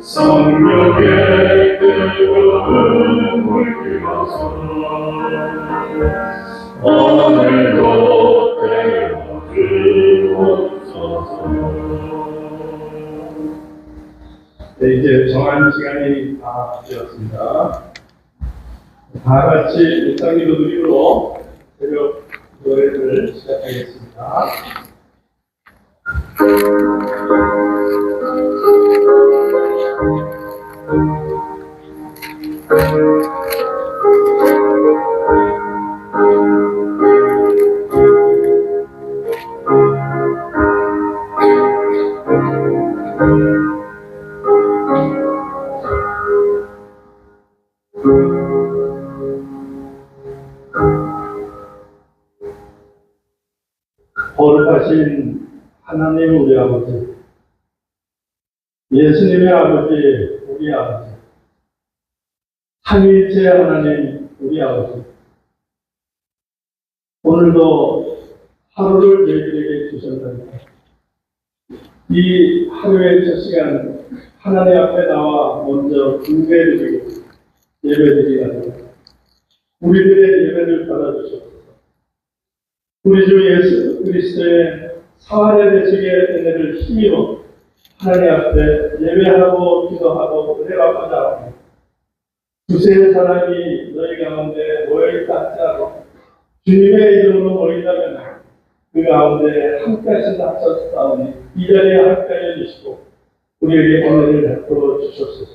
성령의 뜨거운 물기로서 오늘도 되어주옵소서. 네, 이제 정한 시간이 다 되었습니다. 다 같이 일상기도 드림으로 새벽 노래를 시작하겠습니다. 거룩하신 하나님 우리 아버지, 예수님의 아버지 우리 아버지, 삼위일체 하나님 우리 아버지, 오늘도 하루를 저희들에게 주셨습니다. 이 하루의 첫 시간 하나님 앞에 나와 먼저 숭배드리고 예배드리고 우리들의 예배를 받아주셨습니다. 우리 주 예수 그리스도의 사활의 대책의 은혜를 힘입어 하나님 앞에 예배하고 기도하고 은혜받고자 두세 사람이 너희 가운데 모여있다 할지라도 주님의 이름으로 모인다면 그 가운데 함께하신 합쳤사오니 이 자리에 함께하여 주시고 우리에게 은혜를 베풀어 주셨소서.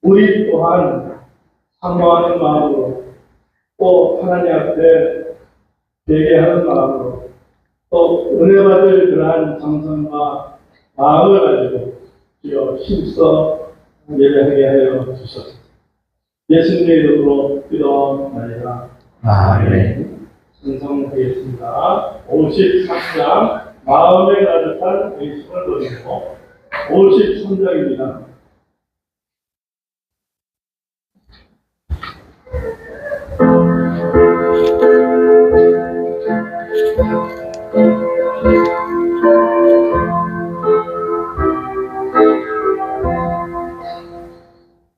우리 또한 사모하는 마음으로 또 하나님 앞에 예배하는 마음으로 또 은혜받을 그러한 정성과 마음을 가지고 주여 힘써 예배하게 하여 주소서. 예수님의 이름으로 기도하나이다. 아멘. 찬송하겠습니다. 53장 마음에 가득한 의심을 돌리고 53장입니다.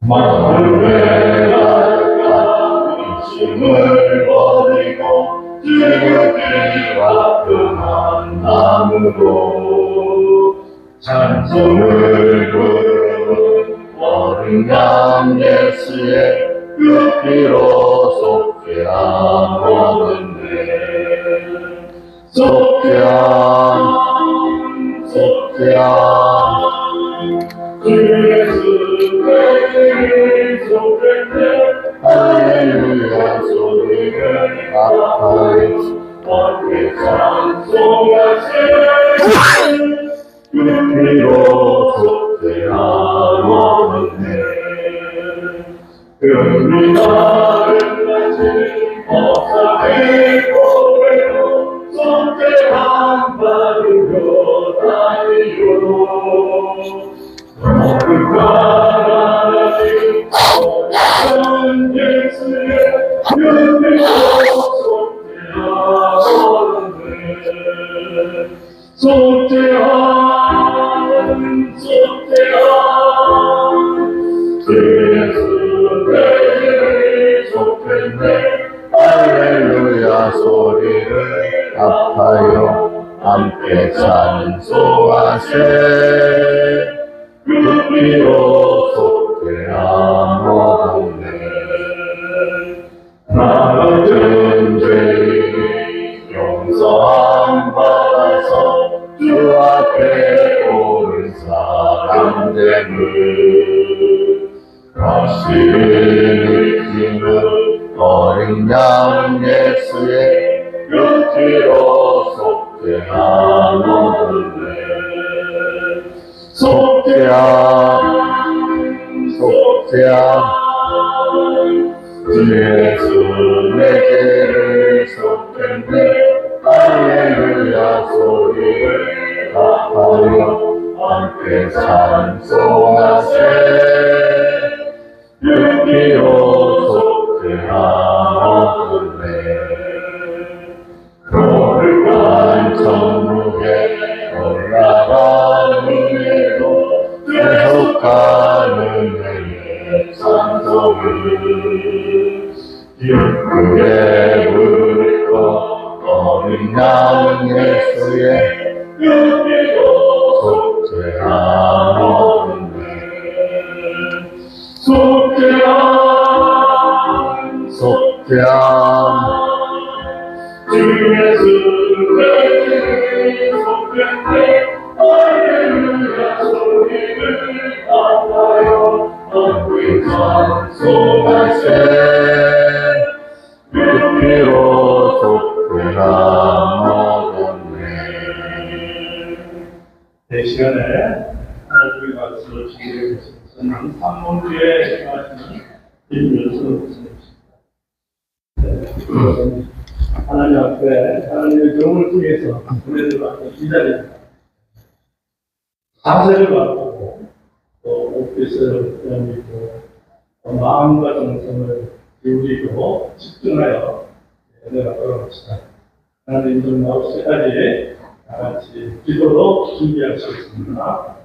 마음에 가득한 의심을 버리고 주님과 그 만남으로 찬송을 부르는 어린 양 예수의 그 피로 속죄함 얻었네. 속죄함 주 예수 내 속죄네. 할렐루야 소리를 아파해 함께 찬송하세. 그 피로 속죄함 얻었네. 그리 나를 가진 법사의 고백으로 속죄함 받으려 다니요. 거룩한 하나님 거룩한 예수의 은혜로 속죄함 주 예수 내게 속했네. 할렐루야 소리를 아파요 함께 찬송하세. 그 피로 속죄함 얻었네. 나같은 죄인 용서함 받아서 주 앞에 옳은 사람 됨을 다시 느끼는 어린 양 예수의 그 피로 속죄함 얻었네. 속죄함 주 예수 내 죄를 속했네. 할렐루야 소리를 아파요 함께 찬송하세. 그 피로 속죄함 얻었네. 거룩한 천국에 올라가는 그의 물고 어린 양 예수의 속죄함 속죄함 주 예수 내 속죄해 할렐루야 소리를 나와요 너의 찬송하세 그 피로 속죄함 얻었네. 이 시간에 하나님의 말씀을 준비해 주셔서 산문주에 말씀을 드리면서 말씀입니다. 하나님 앞에 하나님의 종을 통해서 은혜를 받고 기다립니다. 자세를 바꾸고 또 옷깃을 여미고 마음과 정성을 기울이고 집중하여 은혜가 떨어집시다. 하나님 좀 나올 때까지 다 같이 기도로 준비하시겠습니다.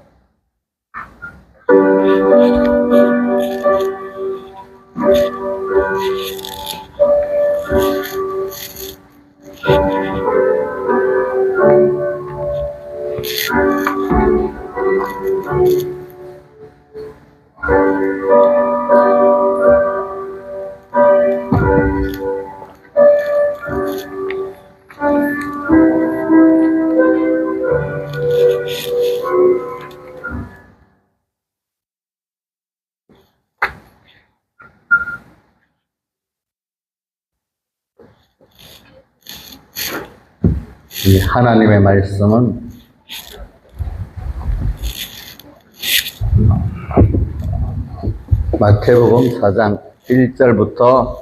이 하나님의 말씀은 마태복음 4장 1절부터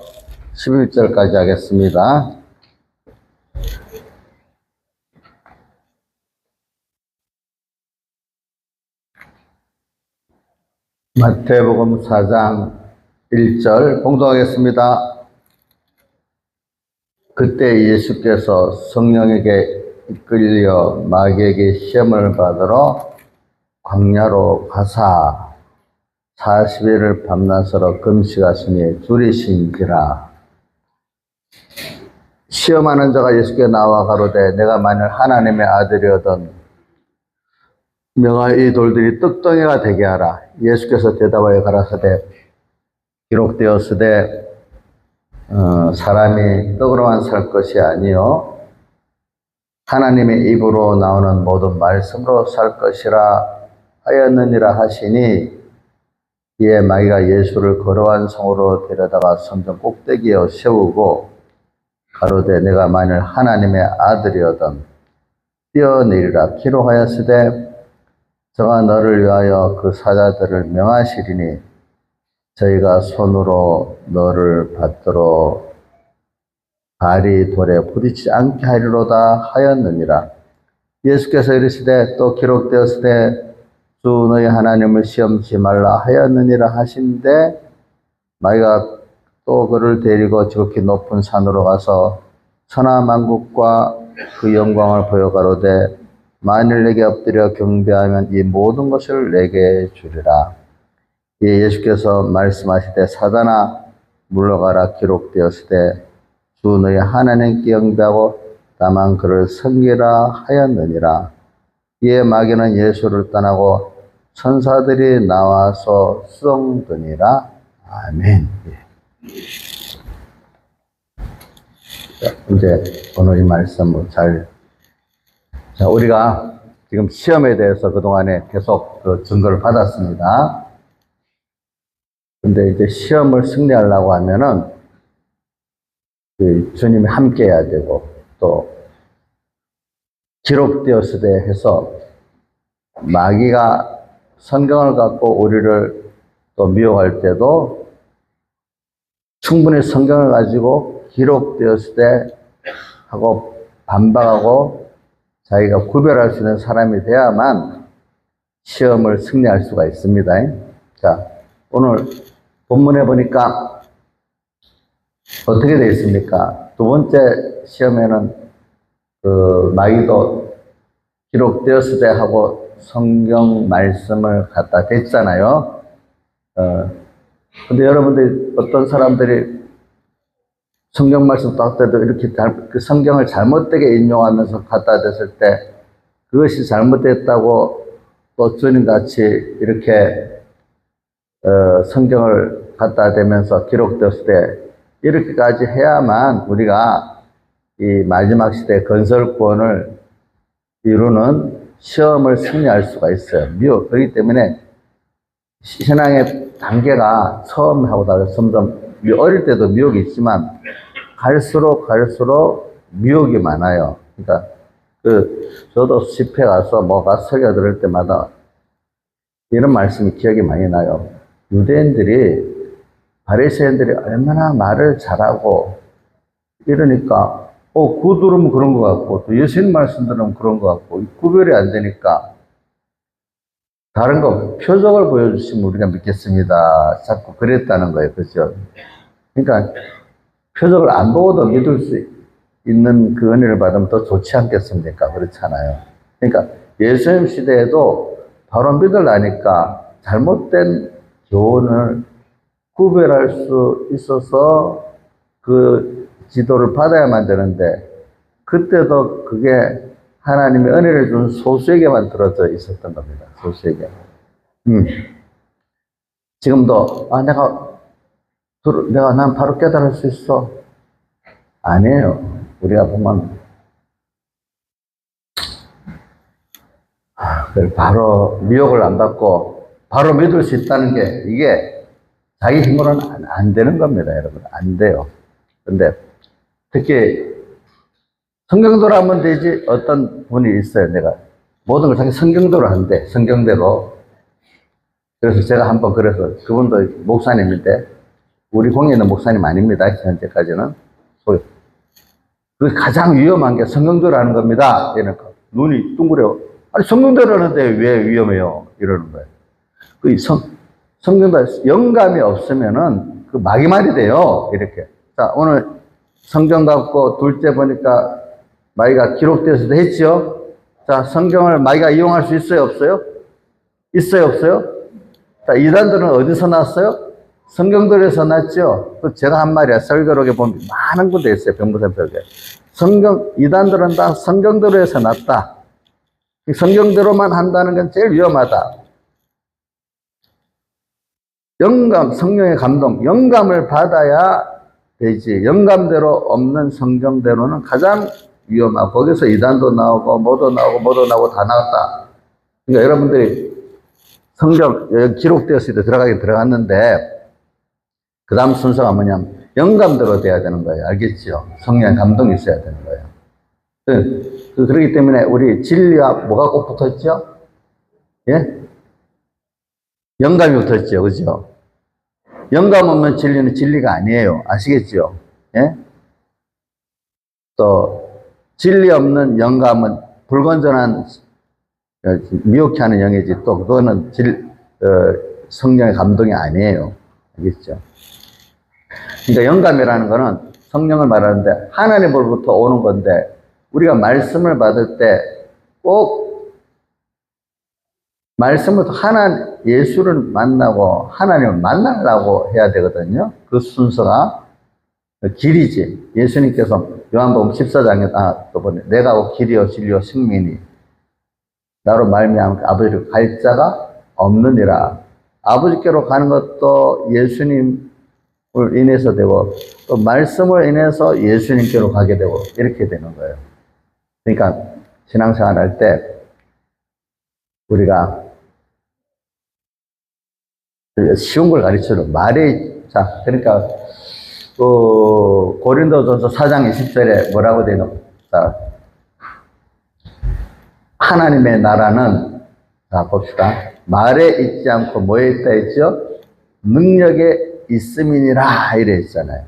11절까지 하겠습니다. 마태복음 4장 1절 봉독하겠습니다. 그때 예수께서 성령에게 이끌려 마귀에게 시험을 받으러 광야로 가사 40일을 밤낮으로 금식하시니 줄이신지라. 시험하는 자가 예수께 나와 가로되 내가 만일 하나님의 아들이거든 명하 이 돌들이 떡덩이가 되게 하라. 예수께서 대답하여 가라사대 기록되었으되 사람이 떡으로만 살 것이 아니요 하나님의 입으로 나오는 모든 말씀으로 살 것이라 하였느니라 하시니 이에 마귀가 예수를 거룩한 성으로 데려다가 성전 꼭대기에 세우고 가로되 내가 만일 하나님의 아들이거든 뛰어내리라. 기록하였으되 저가 너를 위하여 그 사자들을 명하시리니 저희가 손으로 너를 받들어 발이 돌에 부딪히지 않게 하리로다 하였느니라. 예수께서 이르시되 또 기록되었으되 주 너희 하나님을 시험치 말라 하였느니라 하신데 마귀가 또 그를 데리고 지극히 높은 산으로 가서 천하만국과 그 영광을 보여 가로되 만일 내게 엎드려 경배하면 이 모든 것을 내게 주리라. 예, 예수께서 말씀하시되 사단아 물러가라. 기록되었으되 주 너희 하나님께 경배하고 다만 그를 섬기라 하였느니라. 이에 마귀는 예수를 떠나고 천사들이 나와서 수종드니라. 아멘. 자, 이제 오늘 이 말씀을 자, 우리가 지금 시험에 대해서 그동안에 계속 그 증거를 받았습니다. 근데 이제 시험을 승리하려고 하면은 그 주님이 함께 해야 되고 또 기록되었으되 해서 마귀가 성경을 갖고 우리를 또 미혹할 때도 충분히 성경을 가지고 기록되었으되 하고 반박하고 자기가 구별할 수 있는 사람이 돼야만 시험을 승리할 수가 있습니다. 자, 오늘 본문에 보니까 어떻게 되어 있습니까? 두 번째 시험에는 그 마귀도 기록되었을 때 하고 성경 말씀을 갖다 댔잖아요. 근데 여러분들이 어떤 사람들이 성경 말씀 딱 때도 이렇게 그 성경을 잘못되게 인용하면서 갖다 댔을 때 그것이 잘못됐다고 또 주님 같이 이렇게 성경을 갖다 대면서 기록되었을 때 이렇게까지 해야만 우리가 이 마지막 시대 건설 구원을 이루는 시험을 승리할 수가 있어요. 그렇기 때문에 신앙의 단계가 처음하고 다르게 점점 어릴 때도 미혹이 있지만 갈수록 미혹이 많아요. 그러니까 저도 집회 가서 뭐가 설교 들을 때마다 이런 말씀이 기억이 많이 나요. 유대인들이 바리새인들이 얼마나 말을 잘하고 이러니까 그거 들으면 그런 것 같고 또 예수님 말씀 들으면 그런 것 같고 구별이 안 되니까 다른 거 표적을 보여주시면 우리가 믿겠습니다. 자꾸 그랬다는 거예요. 그렇죠? 그러니까 표적을 안 보고도 믿을 수 있는 그 은혜를 받으면 더 좋지 않겠습니까? 그렇잖아요. 그러니까 예수님 시대에도 바로 믿으려니까 잘못된 교훈을 구별할 수 있어서 그 지도를 받아야만 되는데 그때도 그게 하나님의 은혜를 준 소수에게만 들어져 있었던 겁니다. 소수에게. 지금도 난 바로 깨달을 수 있어. 아니에요. 우리가 보면 바로 미혹을 안 받고 바로 믿을 수 있다는 게 이게 자기 힘으로는 안 되는 겁니다, 여러분. 안 돼요. 근데 특히 성경대로 하면 되지 어떤 분이 있어요. 내가 모든 걸 자기 성경대로 한대. 성경대로. 그래서 제가 한번 그래서 그분도 목사님인데 우리 공예는 목사님 아닙니다. 현재까지는. 그 가장 위험한 게 성경대로 하는 겁니다. 이러니까 눈이 둥그래요. 아니 성경대로 하는데 왜 위험해요? 이러는 거예요. 그 성경대로 영감이 없으면은 그 마귀말이 돼요. 이렇게. 자, 오늘 성경 갖고 둘째 보니까 마귀가 기록되어서도 했죠. 자, 성경을 마귀가 이용할 수 있어요? 없어요? 있어요? 없어요? 자, 이단들은 어디서 났어요? 성경들에서 났죠. 또 제가 한 말이야. 설교록에 보면 많은 군데 있어요. 변부산벽에. 이단들은 다 성경대로에서 났다. 성경대로만 한다는 건 제일 위험하다. 성령의 감동, 영감을 받아야 되지. 영감대로 없는 성경대로는 가장 위험하고, 거기서 이단도 나오고, 뭐도 나오고 다 나왔다. 그러니까 여러분들이 성경 기록되었을 때 들어가긴 들어갔는데, 그 다음 순서가 뭐냐면, 영감대로 돼야 되는 거예요. 알겠죠? 성령의 감동이 있어야 되는 거예요. 그렇기 때문에 우리 진리와 뭐가 꼭 붙어 있죠? 예? 영감이 붙어 있죠. 그죠? 영감 없는 진리는 진리가 아니에요. 아시겠죠? 예? 또, 진리 없는 영감은 불건전한, 미혹해 하는 영이지, 또, 그거는 성령의 감동이 아니에요. 알겠죠? 그러니까 영감이라는 거는 성령을 말하는데, 하나님으로부터 오는 건데, 우리가 말씀을 받을 때 꼭 말씀을 예수를 만나고 하나님을 만나려고 해야 되거든요. 그 순서가 길이지. 예수님께서 요한복음 14장에 또 보내 내가 길이요 진리요 생명이니 나로 말미암아 아버지를 갈 자가 없느니라. 아버지께로 가는 것도 예수님을 인해서 되고 또 말씀을 인해서 예수님께로 가게 되고 이렇게 되는 거예요. 그러니까 신앙생활 할 때 우리가 쉬운 걸 가르쳐줘. 그러니까 고린도전서 4장 20절에 뭐라고 되노? 자, 하나님의 나라는 자 봅시다. 말에 있지 않고 뭐에 있다 했죠? 능력에 있음이니라 이래 있잖아요.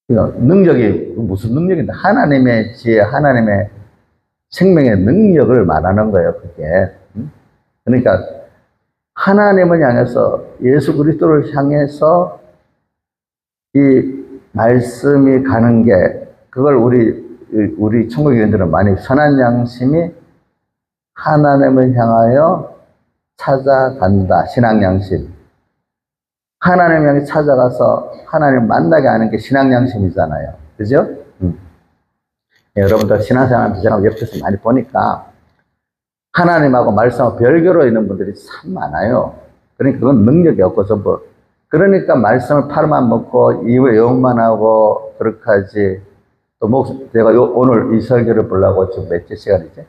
능력이 무슨 능력인데 하나님의 지혜, 하나님의 생명의 능력을 말하는 거예요. 그게. 그러니까 하나님을 향해서 예수 그리스도를 향해서 이 말씀이 가는 게 그걸 우리 천국교인들은 많이 선한 양심이 하나님을 향하여 찾아간다. 신앙 양심. 하나님을 향해 찾아가서 하나님을 만나게 하는 게 신앙 양심이잖아요. 그죠? 여러분들 신앙생활 제가 옆에서 많이 보니까 하나님하고 말씀하고 별개로 있는 분들이 참 많아요. 그러니까 그건 능력이 없고 전부. 그러니까 말씀을 팔만 먹고 이후에 영만 하고 그렇게 하지. 또 제가 오늘 이 설교를 보려고 지금 몇째 시간이지?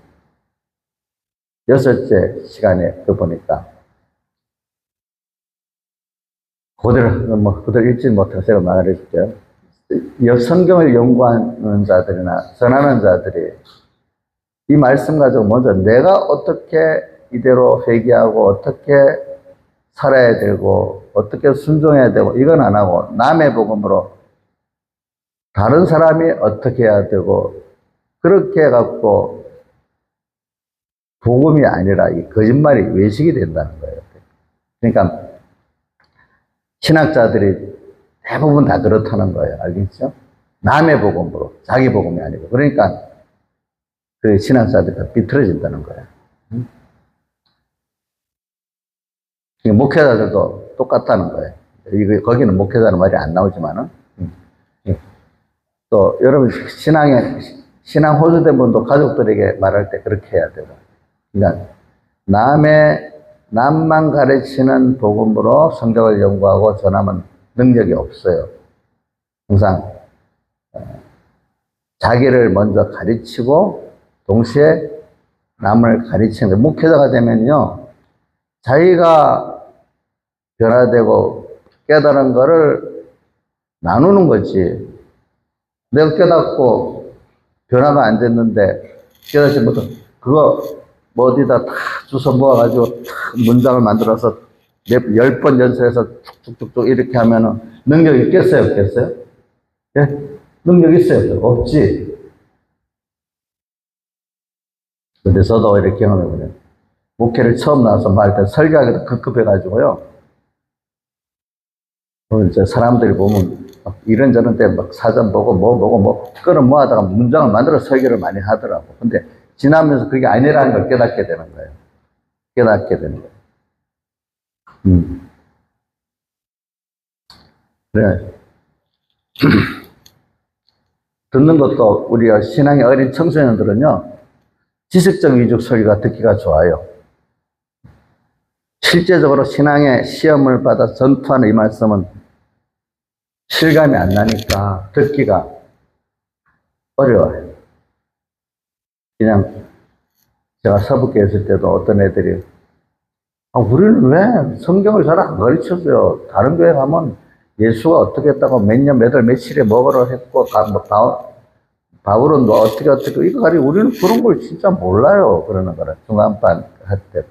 6째 시간에 그 보니까 그대로 읽지 못해서 제가 말해줄게요. 성경을 연구하는 자들이나 전하는 자들이 이 말씀 가지고 먼저 내가 어떻게 이대로 회개하고 어떻게 살아야 되고 어떻게 순종해야 되고 이건 안 하고 남의 복음으로 다른 사람이 어떻게 해야 되고 그렇게 해갖고 복음이 아니라 이 거짓말이 외식이 된다는 거예요. 그러니까 신학자들이 대부분 다 그렇다는 거예요. 알겠죠? 남의 복음으로 자기 복음이 아니고 그러니까 그 신학자들이 다 비틀어진다는 거예요. 목회자들도 똑같다는 거예요. 거기는 목회자는 말이 안 나오지만은 또 여러분 신앙 호소된 분도 가족들에게 말할 때 그렇게 해야 되고 그러니까 남만 가르치는 복음으로 성경을 연구하고 전하면 능력이 없어요. 항상 자기를 먼저 가르치고 동시에 남을 가르치는 거예요. 목회자가 되면요 자기가 변화되고 깨달은 거를 나누는 거지. 내가 깨닫고 변화가 안 됐는데 깨닫지 못한 그거 뭐 어디다 다 주워 모아가지고 탁 문장을 만들어서 10번 연습해서 쭉쭉쭉 이렇게 하면은 능력이 있겠어요? 없겠어요? 예? 능력 있어요? 없지. 근데 저도 이렇게 경험해보네요. 목회를 처음 나와서 말할 때 설교하기도 급급해가지고요. 이제 사람들이 보면 이런저런 때 막 사전 보고 뭐 보고 뭐 그런 뭐 하다가 문장을 만들어 설교를 많이 하더라고. 근데 지나면서 그게 아니라는 걸 깨닫게 되는 거예요. 깨닫게 되는 거예요. 그래. 듣는 것도 우리가 신앙의 어린 청소년들은요, 지식적 위주 설교가 듣기가 좋아요. 실제적으로 신앙의 시험을 받아 전투하는 이 말씀은 실감이 안 나니까 듣기가 어려워요. 그냥 제가 서북에 있을 때도 어떤 애들이 우리는 왜 성경을 잘 안 가르쳐줘요? 다른 교회 가면 예수가 어떻게 했다고 몇 년, 몇 월, 며칠에 뭐로 했고 바울은 뭐 어떻게 이거 가지고 우리는 그런 걸 진짜 몰라요. 그러는 거라 중간반 할 때.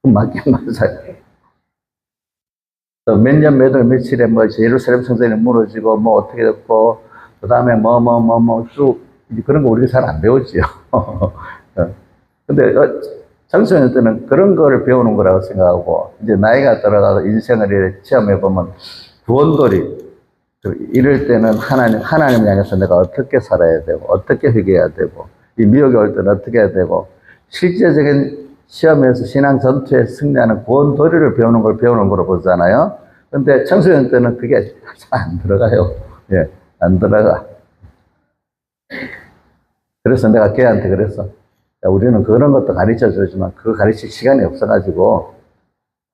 맞긴 맞아요. 몇 년, 몇 월, 며칠에 뭐 예루살렘 성전이 무너지고 뭐 어떻게 됐고 그 다음에 쭉 그런 거 우리가 잘 안 배우지요. 근데 청소년 때는 그런 거를 배우는 거라고 생각하고 이제 나이가 들어가서 인생을 이렇게 체험해 보면 구원돌이 이럴 때는 하나님 향해서 내가 어떻게 살아야 되고 어떻게 회개해야 되고 이 미혹이 올 때는 어떻게 해야 되고 실제적인 시험에서 신앙 전투에 승리하는 구원도리를 배우는 걸 배우는 거로 보잖아요. 근데 청소년 때는 그게 잘 안 들어가요. 예, 안 들어가. 그래서 내가 걔한테 그랬어. 야, 우리는 그런 것도 가르쳐 주지만 그거 가르칠 시간이 없어가지고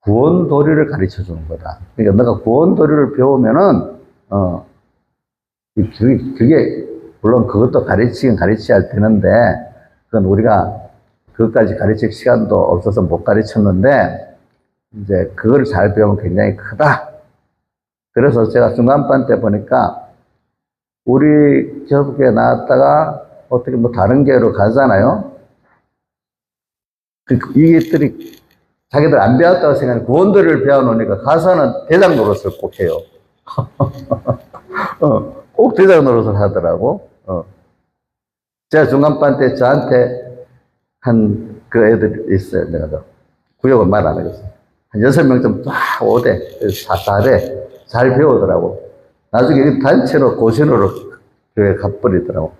구원 도리를 가르쳐 주는 거다. 그러니까 내가 구원 도리를 배우면은 그게 물론 그것도 가르치긴 가르쳐야 되는데 그건 우리가 그것까지 가르칠 시간도 없어서 못 가르쳤는데 이제 그걸 잘 배우면 굉장히 크다. 그래서 제가 중간반 때 보니까 우리 교회 나왔다가 어떻게 뭐 다른 교회로 가잖아요. 이것들이 자기들 안 배웠다고 생각하는 구원들을 배워놓으니까 가서는 대장 노릇을 꼭 해요. 꼭 대장 노릇을 하더라고. 제가 중간반 때 저한테 한 그 애들이 있어요. 내가 구역을 말 안 하겠어요. 한 6명쯤 쫙 오대, 4대 잘 배우더라고. 나중에 단체로 고신으로 교회 가버리더라고.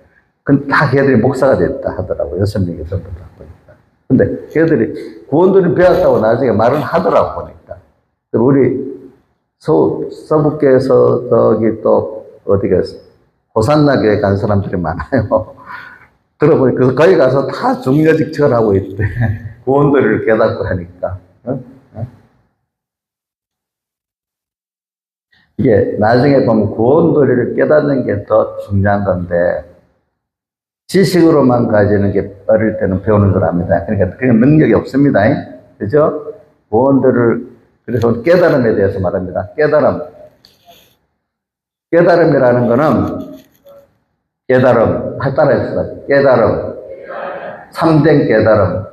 근데 다 걔들이 목사가 됐다 하더라고. 6명이 전부 다 보니까. 근데 걔들이 구원들이 배웠다고 나중에 말은 하더라고 보니까. 우리 서북교에서 저기 또 어디가 호산나 교회 간 사람들이 많아요. 들어보니까 거기 가서 다 중려직책을 하고 있대. 구원들을 깨닫고 하니까. 이게 나중에 보면 구원도리를 깨닫는 게 더 중요한 건데, 지식으로만 가지는 게 어릴 때는 배우는 거랍니다. 그러니까 그런 능력이 없습니다. 그죠? 구원도를, 그래서 깨달음에 대해서 말합니다. 깨달음이라는 거는, 따라했어요. 깨달음. 참된 깨달음.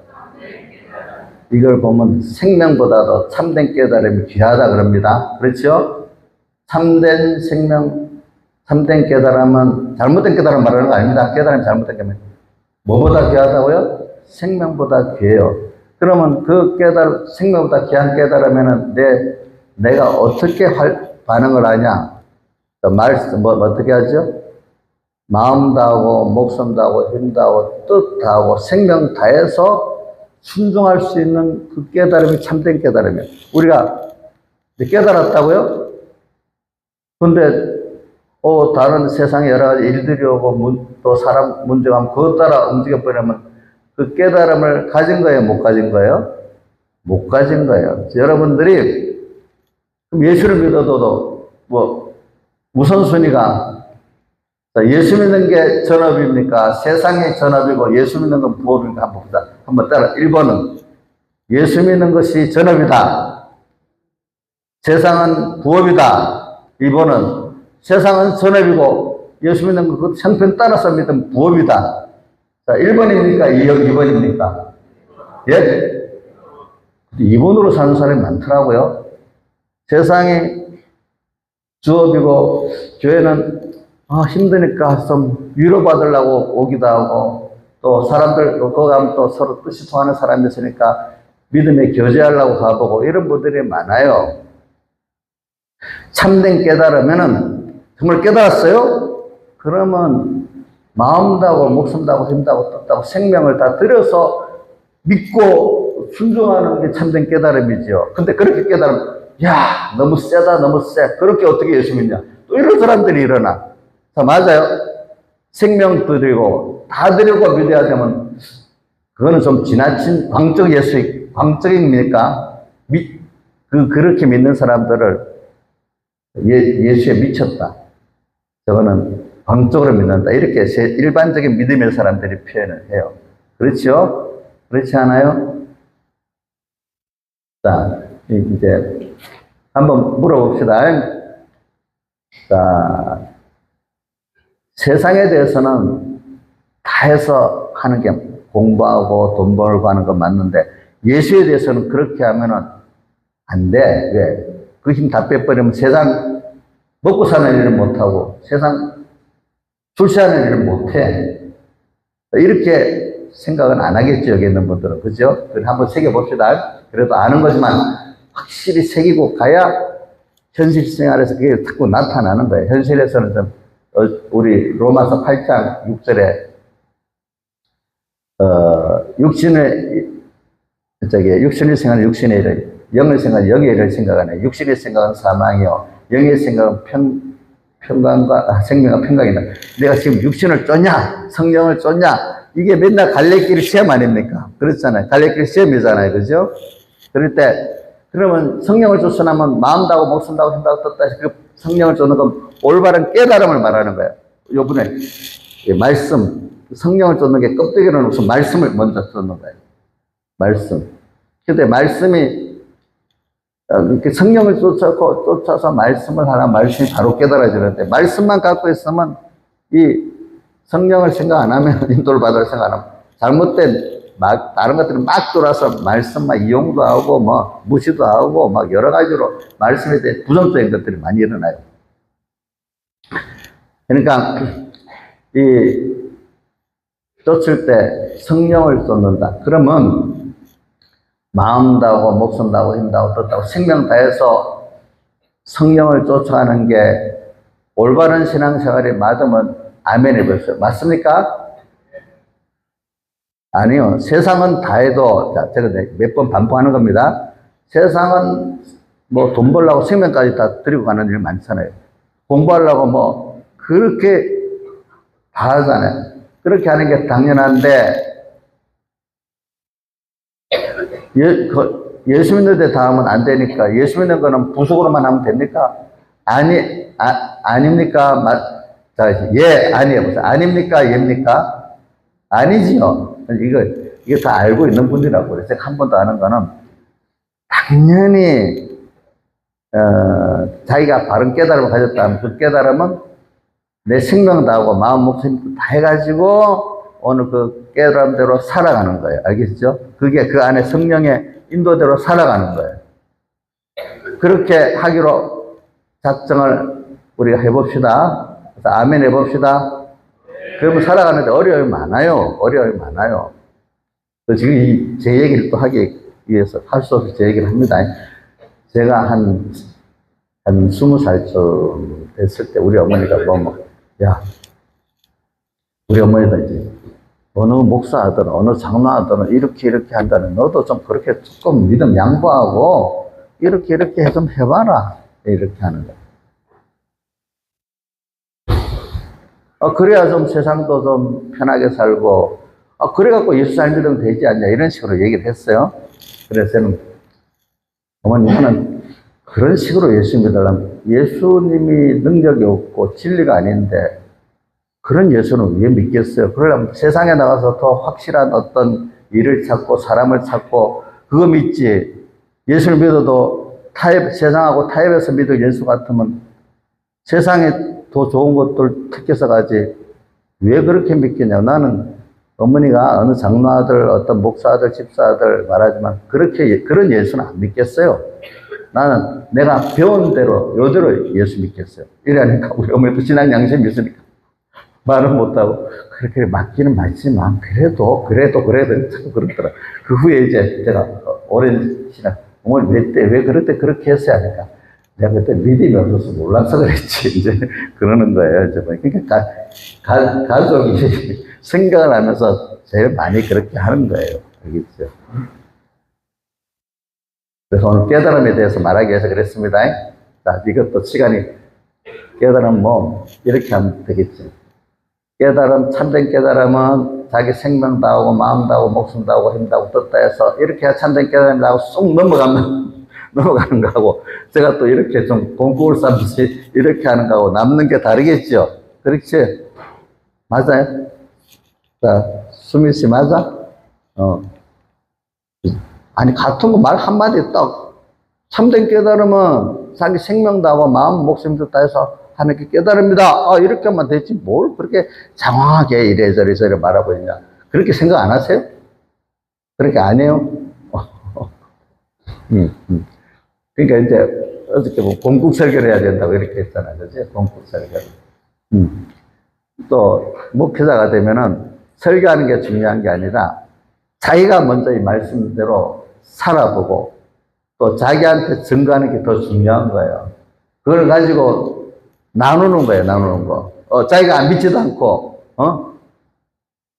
이걸 보면 생명보다도 참된 깨달음이 귀하다 그럽니다. 그렇죠? 참된 생명, 참된 깨달음은 잘못된 깨달음 말하는 거 아닙니다. 깨달음이 잘못된 깨달음. 뭐보다 귀하다고요? 생명보다 귀해요. 그러면 그 생명보다 귀한 깨달으면은 내가 어떻게 반응을 하냐? 어떻게 하죠? 마음 다하고, 목숨 다하고, 힘 다하고, 뜻 다하고, 생명 다해서 순종할 수 있는 그 깨달음이 참된 깨달음이에요. 우리가 깨달았다고요? 근데, 다른 세상에 여러 가지 일들이 오고, 또 사람 문제가 하면 그것 따라 움직여버리면 그 깨달음을 가진 거예요? 못 가진 거예요? 못 가진 거예요. 여러분들이 예수를 믿어도 우선순위가 예수 믿는 게 전업입니까? 세상이 전업이고 예수 믿는 건 부업입니까? 한번 따라. 1번은 예수 믿는 것이 전업이다. 세상은 부업이다. 2번은 세상은 전업이고 예수 믿는 것 형편 따라서 믿으면 부업이다. 자, 1번입니까? 2번입니까? 예? 2번으로 사는 사람이 많더라고요. 세상이 주업이고 교회는 힘드니까 좀 위로받으려고 오기도 하고, 또 사람들, 거기 가면 또 서로 뜻이 통하는 사람이 있으니까 믿음에 교제하려고 가보고, 이런 분들이 많아요. 참된 깨달으면은, 정말 깨달았어요? 그러면 마음 다하고, 목숨 다하고, 힘 다하고, 뜻 다하고, 생명을 다 들여서 믿고 순종하는 게 참된 깨달음이죠. 근데 그렇게 깨달으면, 야, 너무 세다, 너무 세. 그렇게 어떻게 예수 믿냐? 또 이런 사람들이 일어나. 자, 맞아요. 생명 드리고, 다 드리고 믿어야 되면, 그거는 좀 지나친 광적입니까? 그렇게 믿는 사람들을 예수에 미쳤다. 저거는 광적으로 믿는다. 이렇게 일반적인 믿음의 사람들이 표현을 해요. 그렇죠? 그렇지 않아요? 자, 이제 한번 물어봅시다. 자, 세상에 대해서는 다 해서 하는 게 공부하고 돈 벌고 하는 건 맞는데, 예수에 대해서는 그렇게 하면은 안 돼. 왜? 그 힘 다 빼버리면 세상 먹고 사는 일을 못하고, 세상 출세하는 일을 못해. 이렇게 생각은 안 하겠죠, 여기 있는 분들은. 그죠? 한번 새겨봅시다. 그래도 아는 거지만 확실히 새기고 가야 현실 생활에서 그게 자꾸 나타나는 거예요. 현실에서는 좀 우리 로마서 8장 6절에 육신의 생각은 육신의 일을, 영의 생각은 영의 일을 생각하네. 육신의 생각은 사망이요, 영의 생각은 생명과 평강이다. 내가 지금 육신을 쫓냐, 성령을 쫓냐, 이게 맨날 갈래길 시험 아닙니까? 그렇잖아요. 갈래길 시험이잖아요. 그죠? 그럴 때, 그러면 성령을 쫓으면 마음 다고 목숨 다고 힘 다고 떴다. 그 성령을 쫓는 건 올바른 깨달음을 말하는 거예요. 요번에 말씀, 성령을 쫓는 게 껍데기로 놓고서 말씀을 먼저 쫓는 거예요. 말씀. 근데 말씀이 이렇게 성령을 쫓아서 말씀을 하나, 말씀이 바로 깨달아지는데, 말씀만 갖고 있으면 이 성령을 생각 안 하면, 인도를 받을 생각 안 하면 잘못된 다른 것들이 막 돌아서 말씀만 이용도 하고 무시도 하고 여러 가지로 말씀에 대해 부정적인 것들이 많이 일어나요. 그러니까 쫓을 때 성령을 쫓는다. 그러면 마음 다하고 목숨 다하고 힘 다하고 뜻 다하고 생명 다해서 성령을 쫓아가는 게 올바른 신앙생활이 맞으면 아멘 해보세요. 맞습니까? 아니요. 세상은 다 해도, 자, 제가 몇 번 반복하는 겁니다. 세상은 뭐 돈 벌려고 생명까지 다 드리고 가는 일 많잖아요. 공부하려고 뭐 그렇게 다 하잖아요. 그렇게 하는 게 당연한데 예수 믿는데 다 하면 안 되니까 예수 믿는 거는 부속으로만 하면 됩니까? 아닙니까? 자, 예, 아니에요. 무슨 아닙니까? 예입니까? 아니지요. 이거 다 알고 있는 분이라고 그래서 한 번도 아는 거는 당연히 자기가 바른 깨달음을 가졌다면 그 깨달음은 내 생명 다하고 마음 목숨 다 해가지고 오늘 그 깨달음대로 살아가는 거예요. 알겠죠? 그게 그 안에 성령의 인도대로 살아가는 거예요. 그렇게 하기로 작정을 우리가 해봅시다. 그래서 아멘 해봅시다. 그러면 살아가는데 어려움이 많아요. 어려움이 많아요. 지금 제 얘기를 또 하기 위해서 할 수 없이 제 얘기를 합니다. 제가 한 20살쯤 됐을 때 우리 어머니가 야, 우리 어머니도 이제 어느 목사하든 어느 장로하든 이렇게 한다는 너도 좀 그렇게 조금 믿음 양보하고 이렇게 좀 해봐라. 이렇게 하는 거예요. 그래야 좀 세상도 좀 편하게 살고, 그래갖고 예수 잘 믿으면 되지 않냐, 이런 식으로 얘기를 했어요. 그래서 저는, 어머니는 그런 식으로 예수 믿으려면 예수님이 능력이 없고 진리가 아닌데, 그런 예수는 왜 믿겠어요? 그러려면 세상에 나가서 더 확실한 어떤 일을 찾고, 사람을 찾고, 그거 믿지. 예수를 믿어도 세상하고 타협해서 믿을 예수 같으면 세상에 더 좋은 것들 택해서 가지. 왜 그렇게 믿겠냐? 나는 어머니가 어느 장로 아들, 어떤 목사 아들, 집사 아들 말하지만 그런 예수는 안 믿겠어요. 나는 내가 배운 대로, 요대로 예수 믿겠어요. 이러니까 우리 어머니도 신앙 양심이 있으니까 말은 못하고 그렇게 맞기는 맞지만 그래도 자꾸 그러더라. 그 후에 이제 제가 오랜 신앙, 어머니 왜 그럴 때 그렇게 했어야 하니까 내가 그때 믿음이 없어서 몰라서 그랬지. 이제 그러는 거예요. 그러니까 가족이 생각을 하면서 제일 많이 그렇게 하는 거예요. 알겠죠? 그래서 오늘 깨달음에 대해서 말하기 위해서 그랬습니다. 자, 이것도 시간이 깨달음 이렇게 하면 되겠지. 깨달음, 참된 깨달음은 자기 생명 다하고 마음 다하고 목숨 다하고 힘 다하고 뜻다 해서 이렇게 참된 깨달음 다하고 쏙 넘어가는 거하고 제가 또 이렇게 좀 공국을 쌓듯이 이렇게 하는 거하고 남는 게 다르겠죠. 그렇지? 맞아요? 자, 수미 씨 맞아? 아니 같은 거 말 한마디 딱 참된 깨달음은 자기 생명 다하고 마음 목숨 뜻다 해서 하는 게 깨달음이다. 이렇게 하면 되지. 뭘 그렇게 장황하게 이래저래 말하고 있냐. 그렇게 생각 안 하세요? 그렇게 안 해요? 그러니까 이제 어떻게 보면 공국 설교를 해야 된다고 이렇게 했잖아요. 그지? 공국 설교. 또 목회자가 되면은 설교하는 게 중요한 게 아니라 자기가 먼저 이 말씀대로 살아보고 또 자기한테 증거하는 게 더 중요한 거예요. 그걸 가지고 나누는 거예요, 나누는 거. 자기가 안 믿지도 않고,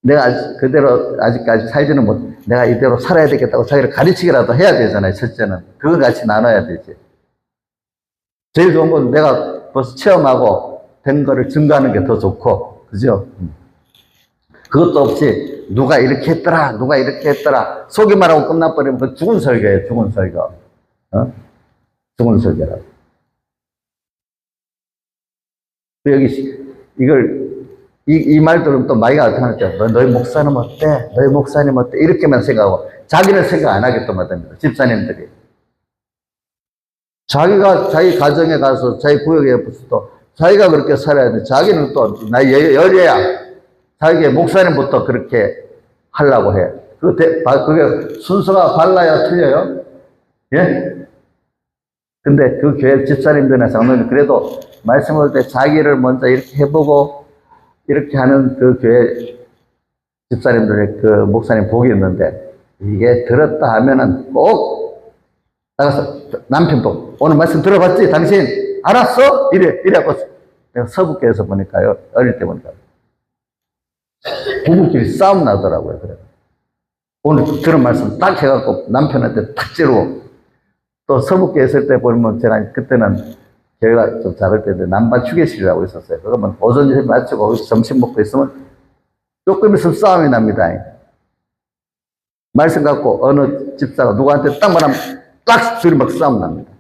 내가 그대로 아직까지 살지는 내가 이대로 살아야 되겠다고 자기를 가르치기라도 해야 되잖아요, 첫째는. 그걸 같이 나눠야 되지. 제일 좋은 건 내가 벌써 체험하고 된 거를 증거하는 게 더 좋고, 그죠? 그것도 없이 누가 이렇게 했더라, 소기만 하고 끝나버리면 그 죽은 설교예요, 죽은 설교. 죽은 설교라고. 여기, 이 말들은 또 마이가 어떻게 하죠? 너희 목사님 어때? 너희 목사님 어때? 이렇게만 생각하고, 자기는 생각 안 하겠다만 됩니다. 집사님들이. 자기가 자기 가정에 가서, 자기 구역에 붙어도 자기가 그렇게 살아야 돼. 자기는 또, 나 열애야. 자기의 목사님부터 그렇게 하려고 해. 그게 순서가 발라야 틀려요? 예? 근데 그 교회 집사님들이나 장로님 그래도 말씀할 때 자기를 먼저 이렇게 해보고 이렇게 하는 그 교회 집사님들의 그 목사님 복이 있는데 이게 들었다 하면은 꼭 나가서 남편도 오늘 말씀 들어봤지? 당신 알았어? 이래갖고 내가 서북교에서 보니까요. 어릴 때 보니까 부부끼리 싸움 나더라고요. 그래. 오늘 들은 말씀 딱 해갖고 남편한테 탁 찌르고 또 서북에 있을 때 보면 제가 그때는 저희가 좀 작을 때인데 남반 휴게실이라고 있었어요. 그러면 오전 점심 마치고 점심 먹고 있으면 조금 있으면 싸움이 납니다. 말씀 갖고 어느 집사가 누구한테 딱 말하면 딱 둘이 막 싸움 납니다.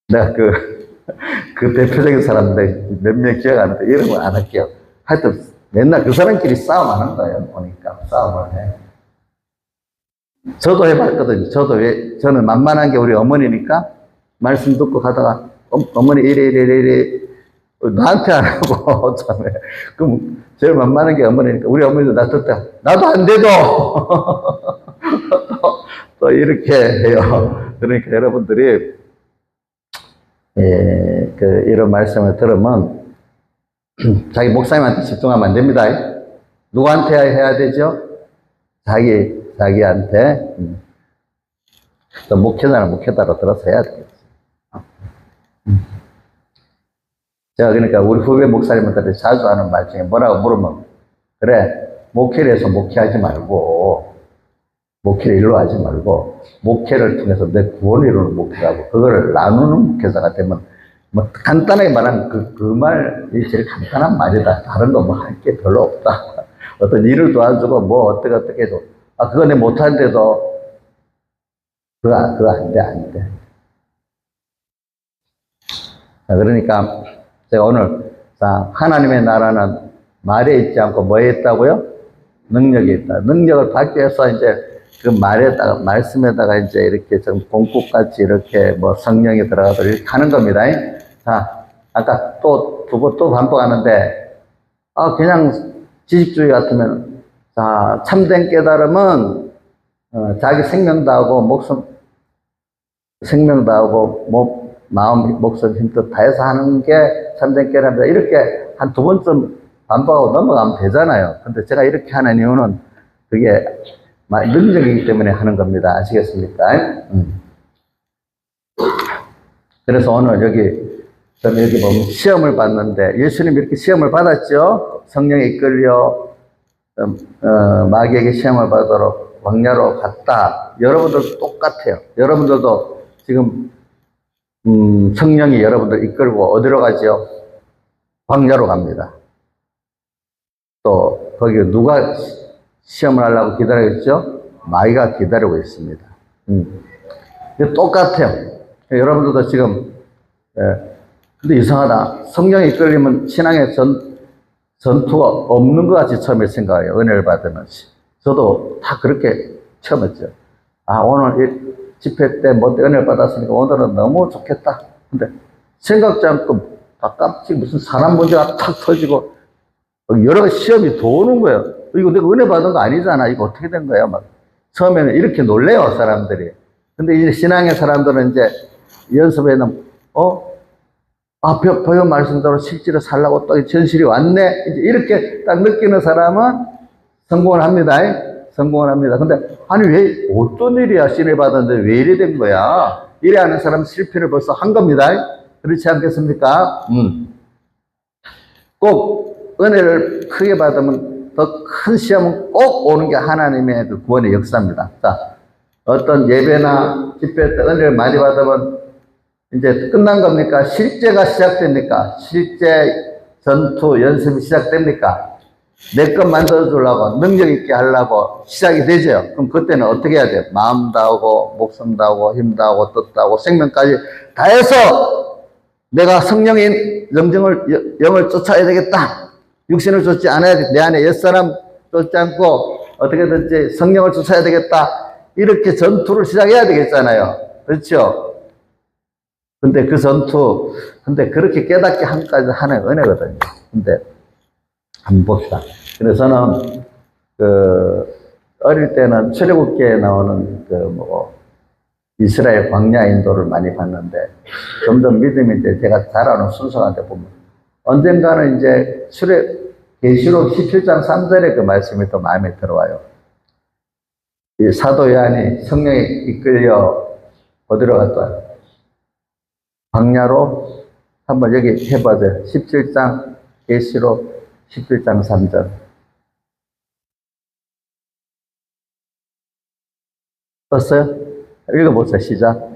내가 그 대표적인 사람들 몇 명 기억하는데 이름은 안 할게요. 하여튼 맨날 그 사람끼리 싸움하는 거예요. 보니까 싸움을 해. 저도 해봤거든요. 저는 만만한 게 우리 어머니니까 말씀 듣고 가다가 어머니 이래 나한테 안 하고 참에 그럼 제일 만만한 게 어머니니까 우리 어머니도 나 듣다 나도 안 돼도 또 이렇게 해요. 그러니까 여러분들이 이런 말씀을 들으면 자기 목사님한테 집중하면 안 됩니다. 누구한테 해야 되죠? 자기한테. 또 목회자는 목회자로 들어서 해야 되겠죠. 제가 그러니까 우리 후배 목사님한테 자주 하는 말 중에 뭐라고 물으면, 그래, 목회를 해서 목회하지 말고, 목회를 일로 하지 말고, 목회를 통해서 내 구원을 이루는 목회하고, 그거를 나누는 목회자가 되면, 뭐, 간단하게 말하면 그 말이 제일 간단한 말이다. 다른 거 뭐 할 게 별로 없다. 어떤 일을 도와주고, 뭐, 어떻게 해도, 그거 내 못하는데도, 그거 안 돼. 자, 그러니까, 제가 오늘, 하나님의 나라는 말에 있지 않고 뭐에 있다고요? 능력에 있다. 능력을 받기 위해서 이제 그 말씀에다가 이제 이렇게 좀 공국같이 이렇게 뭐 성령이 들어가서 이렇게 하는 겁니다. 자, 아까 또 반복하는데, 그냥 지식주의 같으면, 자, 참된 깨달음은, 자기 생명도 하고, 생명도 하고, 마음, 목숨, 힘도 다해서 하는 게 참된 깨달음이다. 이렇게 한 2번쯤 반복하고 넘어가면 되잖아요. 근데 제가 이렇게 하는 이유는 그게 능력이기 때문에 하는 겁니다. 아시겠습니까? 그래서 오늘 저는 여기 보면 시험을 받는데, 예수님이 이렇게 시험을 받았죠? 성령에 이끌려, 마귀에게 시험을 받도록 광야로 갔다. 여러분들도 똑같아요. 여러분들도 지금, 성령이 여러분들 이끌고 어디로 가죠? 광야로 갑니다. 또, 거기 누가 시험을 하려고 기다리겠죠? 마귀가 기다리고 있습니다. 똑같아요. 여러분들도 지금, 근데 이상하다. 성령이 이끌리면 신앙의 전투가 없는 것 같이 처음에 생각해요. 은혜를 받으면. 저도 다 그렇게 처음 했죠. 오늘 집회 때 은혜를 받았으니까 오늘은 너무 좋겠다. 근데 생각지 않고 가깝지 무슨 사람 문제가 탁 터지고 여러 가지 시험이 도는 거예요. 이거 내가 은혜 받은 거 아니잖아. 이거 어떻게 된 거야? 막 처음에는 이렇게 놀래요, 사람들이. 근데 이제 신앙의 사람들은 이제 연습에는 벼 말씀대로 실제로 살라고 또 현실이 왔네. 이제 이렇게 딱 느끼는 사람은 성공을 합니다. 성공을 합니다. 근데, 왜, 어떤 일이야, 신뢰 받았는데 왜 이래 된 거야? 이래 하는 사람은 실패를 벌써 한 겁니다. 그렇지 않겠습니까? 꼭 은혜를 크게 받으면 더 큰 시험은 꼭 오는 게 하나님의 그 구원의 역사입니다. 자, 어떤 예배나 집회 때 은혜를 많이 받으면 이제 끝난 겁니까? 실제가 시작됩니까? 실제 전투 연습이 시작됩니까? 내 것 만들어주려고, 능력 있게 하려고 시작이 되죠. 그럼 그때는 어떻게 해야 돼요? 마음도 하고, 목숨도 하고, 힘도 하고, 뜻도 하고, 생명까지 다 해서 내가 성령인 영을 쫓아야 되겠다. 육신을 쫓지 않아야 돼. 내 안에 옛사람 쫓지 않고 어떻게든지 성령을 쫓아야 되겠다. 이렇게 전투를 시작해야 되겠잖아요. 그렇죠? 근데 근데 그렇게 깨닫게 한까지 하는 은혜거든요. 근데 한번 봅시다. 그래서 저는, 어릴 때는 출애굽기에 나오는, 이스라엘 광야 인도를 많이 봤는데, 점점 믿음이 이제 제가 자라는 순서가 돼 보면, 언젠가는 이제 계시록 17장 3절의 그 말씀이 더 마음에 들어와요. 이 사도 요한이 성령에 이끌려 어디로 갔다? 광야로 한번 여기 해봐줘요. 17장 계시록 17장 3절. 떴어요? 읽어보세요. 시작.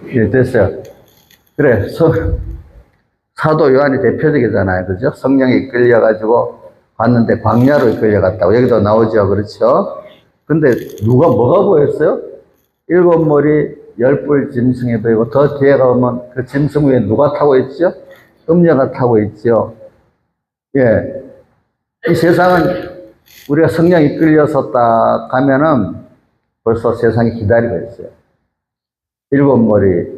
예, 됐어요. 그래, 사도 요한이 대표적이잖아요. 그죠? 성령에 이끌려가지고 갔는데 광야로 이끌려갔다고. 여기도 나오죠. 그렇죠? 근데 뭐가 보였어요? 7머리 10뿔 짐승이 보이고, 더 뒤에 가보면 그 짐승 위에 누가 타고 있죠? 음녀가 타고 있죠. 예. 이 세상은 우리가 성령에 이끌려서 딱 가면은 벌써 세상이 기다리고 있어요. 7머리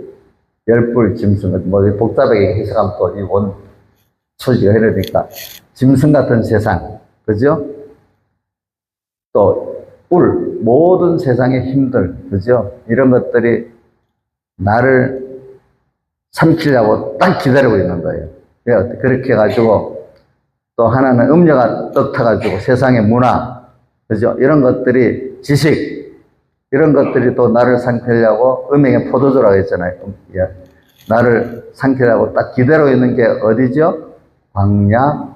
10뿔 짐승, 뭐 복잡하게 해석하면 또 이 온 소지가 이러니까 짐승 같은 세상, 그죠? 또 모든 세상의 힘들, 그죠? 이런 것들이 나를 삼키려고 딱 기다리고 있는 거예요. 그렇게 해가지고 또 하나는 음녀가 떡 타가지고 세상의 문화, 그죠? 이런 것들이 지식, 이런 것들이 또 나를 삼키려고 음행의 포도주라고 했잖아요. 나를 삼키려고 딱 기다리고 있는 게 어디죠? 광야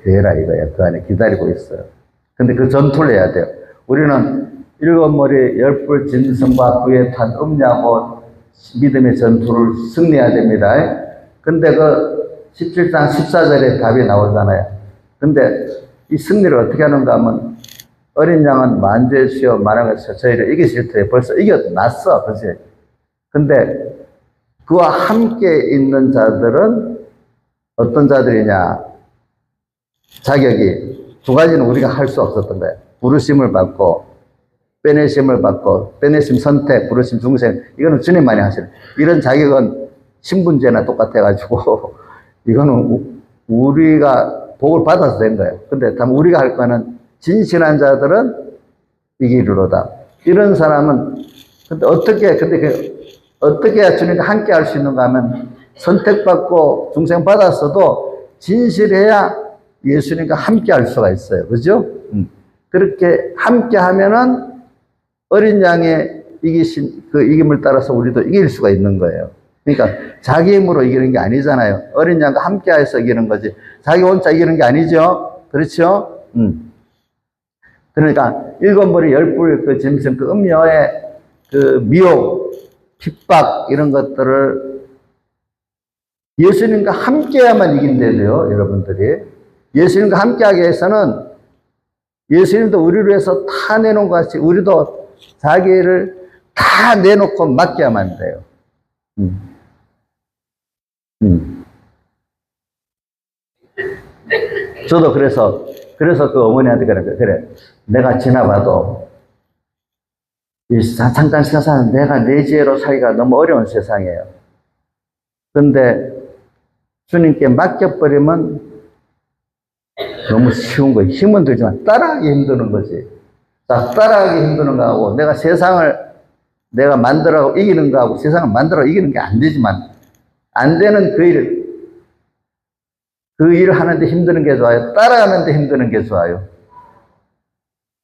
교회라 이거예요. 그 안에 기다리고 있어요. 근데 그 전투를 해야 돼요. 우리는 7머리 10뿔 짐승과 그에 탄 음녀하고 믿음의 전투를 승리해야 됩니다. 근데 그 17장 14절에 답이 나오잖아요. 근데 이 승리를 어떻게 하는가 하면 어린 양은 만죄시여 말하면서 저희를 이기실 때 벌써 이겨놨어. 그치? 근데 그와 함께 있는 자들은 어떤 자들이냐? 자격이 두 가지는 우리가 할 수 없었던 거예요. 부르심을 받고, 빼내심 선택, 부르심 중생. 이거는 주님만이 하시는. 이런 자격은 신분제나 똑같아가지고, 이거는 우리가 복을 받아서 된 거예요. 근데 다만 우리가 할 거는 진실한 자들은 이기리로다. 이런 사람은, 근데 어떻게 해야 주님과 함께 할 수 있는가 하면 선택받고 중생 받았어도 진실해야 예수님과 함께 할 수가 있어요. 그죠? 그렇게 함께 하면은 어린 양의 이김을 따라서 우리도 이길 수가 있는 거예요. 그러니까 자기 힘으로 이기는 게 아니잖아요. 어린 양과 함께 해서 이기는 거지. 자기 혼자 이기는 게 아니죠. 그렇죠? 그러니까 7머리 10뿔 그 짐승 그 음녀의 그 미혹, 핍박 이런 것들을 예수님과 함께야만 이긴대요, 여러분들이. 예수님과 함께하기 위해서는 예수님도 우리를 위해서 다 내놓은 것 같이 우리도 자기를 다 내놓고 맡겨야만 돼요. 저도 그래서 그 어머니한테 그래, 내가 지나봐도 잠깐 세상은 내가 내 지혜로 살기가 너무 어려운 세상이에요. 근데 주님께 맡겨버리면 너무 쉬운 거예요. 힘은 들지만 따라하기 힘드는 거지. 따라하기 힘드는 거하고 내가 세상을 내가 만들어 이기는 거하고 세상을 만들어 이기는 게 안 되지만 안 되는 그 일을 하는데 힘드는 게 좋아요? 따라하는데 힘드는 게 좋아요?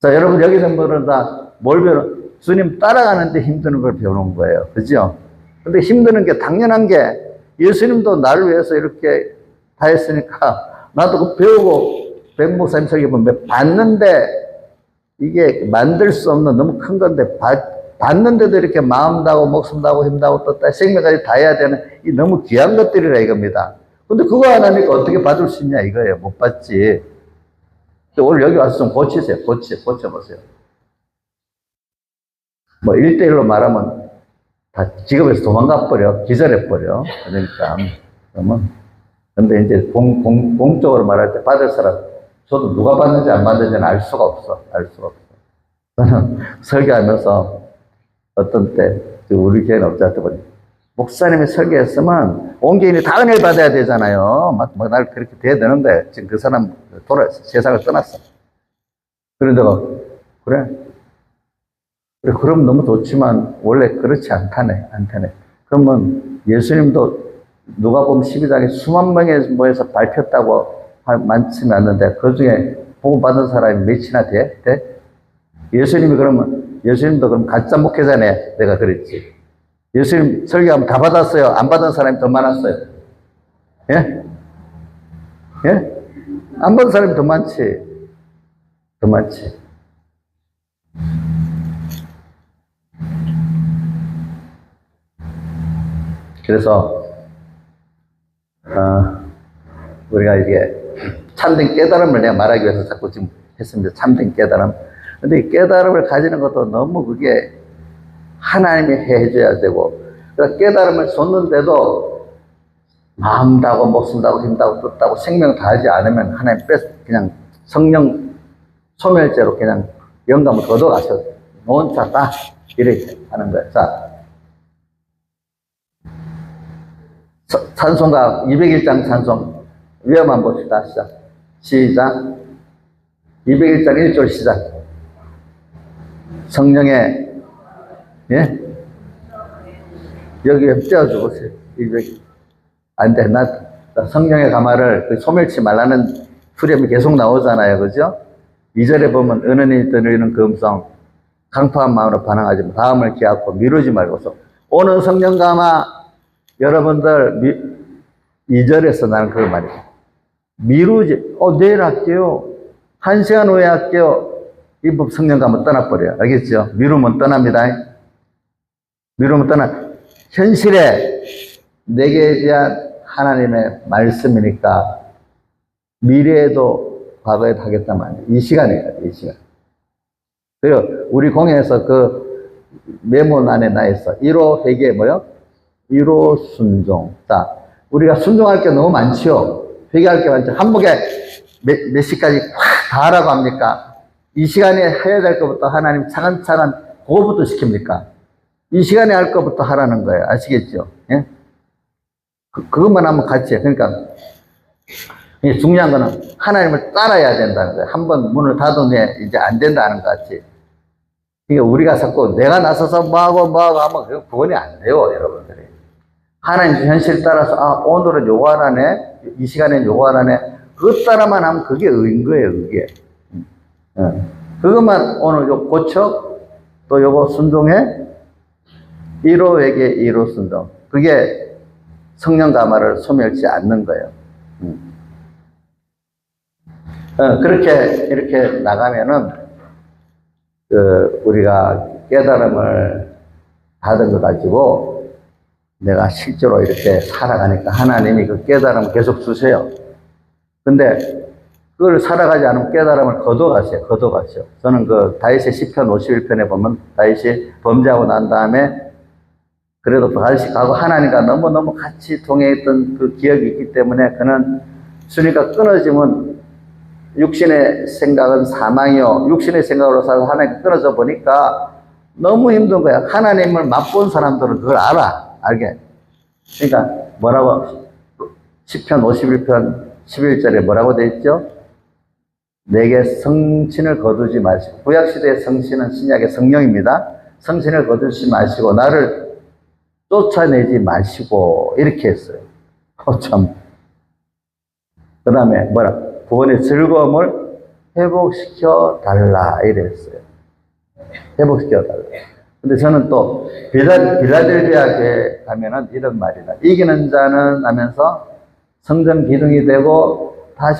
자, 여러분 여기 있는 분들은 다 뭘 배우는 주님 따라가는데 힘드는 걸 배우는 거예요. 그죠? 근데 힘드는 게 당연한 게 예수님도 나를 위해서 이렇게 다 했으니까 나도 그 배우고 백 목사님 설교 보면 받는데 이게 만들 수 없는 너무 큰 건데 받는데도 이렇게 마음 다하고 목숨 다하고 힘 다하고 또 생명까지 다 해야 되는 이 너무 귀한 것들이라 이겁니다. 근데 그거 안 하니까 어떻게 받을 수 있냐 이거예요. 못 받지. 오늘 여기 와서 좀 고치세요. 고쳐보세요. 뭐 1대1로 말하면 다 직업에서 도망가버려. 기절해버려. 그러니까. 그러면. 근데 이제 공적으로 말할 때 받을 사람, 저도 누가 받는지 안 받는지는 알 수가 없어. 저는 설교하면서 어떤 때, 우리 교회는 없자도 보니, 목사님이 설교했으면 온 교인이 다 은혜를 받아야 되잖아요. 막 날 그렇게 대드는데, 지금 그 사람 세상을 떠났어. 그런데 그래, 그럼 너무 좋지만, 원래 그렇지 않다네. 그러면 예수님도 누가 보면 12장에 수만 명의 모여서 밝혔다고 말씀이 왔는데, 그 중에 복음 받은 사람이 몇이나 돼? 예수님이 그러면, 예수님도 그럼 가짜 목회자네. 내가 그랬지. 예수님 설교하면 다 받았어요? 안 받은 사람이 더 많았어요? 예? 예? 안 받은 사람이 더 많지. 더 많지. 그래서, 우리가 이게 참된 깨달음을 내가 말하기 위해서 자꾸 지금 했습니다. 참된 깨달음. 근데 이 깨달음을 가지는 것도 너무 그게 하나님이 해줘야 되고, 그러니까 깨달음을 줬는데도 마음 다고 목숨 다고 힘 다고 뜻 다고 생명 다하지 않으면 하나님 그냥 성령 소멸죄로 그냥 영감을 걷어가셔. 논차다. 이렇게 하는 거예요. 자. 찬송가 201장 찬송 위험한 봅시다. 시작. 201장 1절 시작. 성령의 예? 여기 떼어주고 있어요. 안 돼. 나 성령의 가마를 그 소멸치 말라는 후렴이 계속 나오잖아요. 그죠? 2절에 보면 은은히 들리는 그 음성 강팍한 마음으로 반항하지 마. 다음을 기약하고 미루지 말고서 오는 성령 가마 여러분들 2절에서 나는 그걸 말이에요. 미루지. 내일 할게요. 1시간 후에 할게요. 이 성령 가면 떠나버려요. 알겠죠? 미루면 떠납니다. 미루면 현실에 내게 대한 하나님의 말씀이니까 미래에도 과거에도 하겠단 말이에요. 이 시간이에요. 이 시간. 그리고 우리 공연에서 그 메모 안에 나있어. 1호 회개 뭐요? 1호 순종. 자, 우리가 순종할 게 너무 많지요. 회개할 게 많죠. 한복에 몇 시까지 다 하라고 합니까? 이 시간에 해야 될 것부터 하나님 차근차근 그거부터 시킵니까? 이 시간에 할 것부터 하라는 거예요. 아시겠죠? 예? 그것만 하면 같이 해. 그러니까 중요한 거는 하나님을 따라야 된다는 거예요. 한번 문을 닫으면 이제 안 된다는 것 같이. 그러니까 우리가 자꾸 내가 나서서 뭐하고 하면 그건 구원이 안 돼요, 여러분들이. 하나님 현실 따라서 오늘은 요거 하라네, 이 시간엔 요거 하라네. 그것 따라만 하면 그게 의인 거예요, 그게. 그것만 오늘 요 고쳐 또 요거 순종해 1호에게 1호 순종. 그게 성령 가마를 소멸치 않는 거예요. 그렇게 이렇게 나가면은 우리가 깨달음을 받은 거 가지고 내가 실제로 이렇게 살아가니까 하나님이 그 깨달음을 계속 주세요. 근데 그걸 살아가지 않으면 깨달음을 거둬가세요. 저는 그 다윗의 시편 51편에 보면 다윗이 범죄하고 난 다음에 그래도 다시 가고 하나님과 너무너무 같이 동행했던 그 기억이 있기 때문에 그는 주님과 끊어지면 육신의 생각은 사망이요. 육신의 생각으로 살아서 하나님과 끊어져 보니까 너무 힘든 거야. 하나님을 맛본 사람들은 그걸 알게. 그러니까 뭐라고 시편 51편 11절에 뭐라고 돼 있죠? 내게 성신을 거두지 마시고, 구약시대의 성신은 신약의 성령입니다. 성신을 거두지 마시고 나를 쫓아내지 마시고 이렇게 했어요. 참. 그 다음에 뭐라? 구원의 즐거움을 회복시켜 달라 이랬어요. 회복시켜 달라. 근데 저는 또 빌라델비아 교회 가면은 이런 말이다. 이기는 자는 하면서 성전 기둥이 되고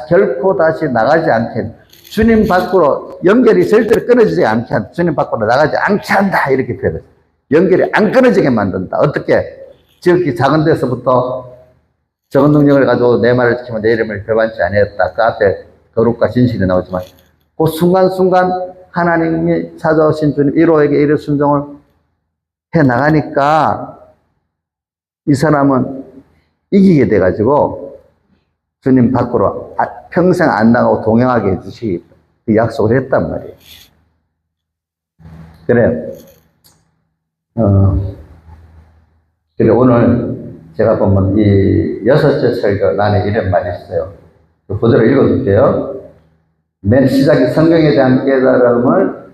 결코 다시 나가지 않게, 주님 밖으로 연결이 절대로 끊어지지 않게 한다. 주님 밖으로 나가지 않게 한다. 이렇게 표현했어요. 연결이 안 끊어지게 만든다. 어떻게? 지극히 작은 데서부터 적은 능력을 가지고 내 말을 지키면 내 이름을 배반치 아니했다. 그 앞에 거룩과 진실이 나오지만 그 순간순간 하나님이 찾아오신 주님 1호에게 1호 순종을 해 나가니까 이 사람은 이기게 돼가지고 주님 밖으로 평생 안 나가고 동행하게 해주시기 그 약속을 했단 말이에요. 그래. 그래, 오늘 제가 보면 이 6째 설교 안에 이런 말이 있어요. 그 구절을 읽어줄게요. 맨 시작이 성경에 대한 깨달음을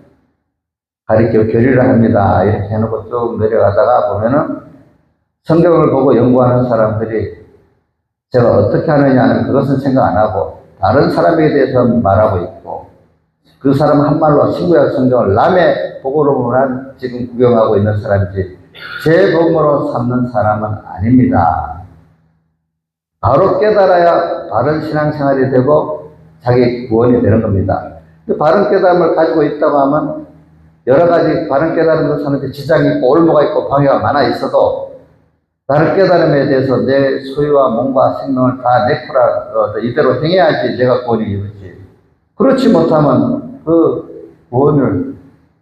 가리켜 교리를 합니다. 이렇게 해놓고 쭉 내려가다가 보면은 성경을 보고 연구하는 사람들이 제가 어떻게 하느냐는 그것은 생각 안 하고 다른 사람에 대해서 말하고 있고 그 사람 한 말로 신구약 성경을 남의 복으로만 지금 구경하고 있는 사람이지 제 복으로 삼는 사람은 아닙니다. 바로 깨달아야 바른 신앙생활이 되고 자기 구원이 되는 겁니다. 바른 깨달음을 가지고 있다고 하면 여러 가지 바른 깨달음을 사는데 지장이 있고 올무가 있고 방해가 많아 있어도 바른 깨달음에 대해서 내 소유와 몸과 생명을 다 내코라 이대로 행해야지 내가 구원이 이루지. 그렇지 못하면 그 구원을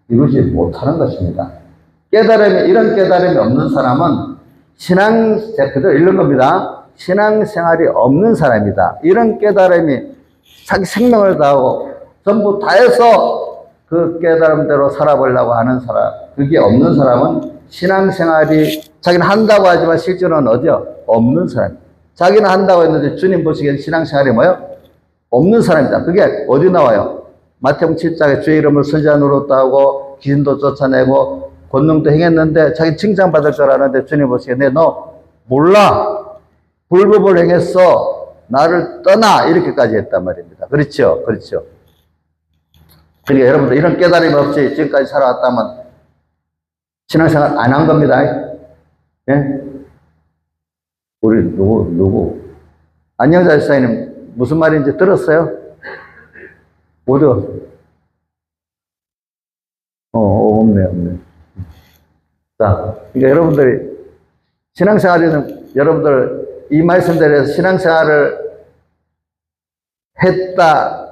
이루지 못하는 것입니다. 이런 깨달음이 없는 사람은 제가 그대로 읽는 겁니다. 신앙생활이 없는 사람이다. 이런 깨달음이 자기 생명을 다하고 전부 다해서 그 깨달음대로 살아보려고 하는 사람, 그게 없는 사람은 신앙생활이 자기는 한다고 하지만 실제로는 어디요? 없는 사람. 자기는 한다고 했는데 주님 보시기엔 신앙생활이 뭐예요? 없는 사람이다. 그게 어디 나와요? 마태복음 7장에 주의 이름을 선지자 노릇도 하고 귀신도 쫓아내고 권능도 행했는데 자기 칭찬받을 줄 알았는데 주님 보시기에 너 몰라. 불법을 행했어. 나를 떠나. 이렇게까지 했단 말입니다. 그렇죠? 그렇죠. 그러니까 여러분들 이런 깨달음이 없이 지금까지 살아왔다면 신앙생활 안 한 겁니다. 예? 우리 누구? 안녕자 집사님 무슨 말인지 들었어요? 못 들었어요. 없네. 자, 그러니까 여러분들이 신앙생활에는 여러분들 이 말씀대로 신앙생활을 했다,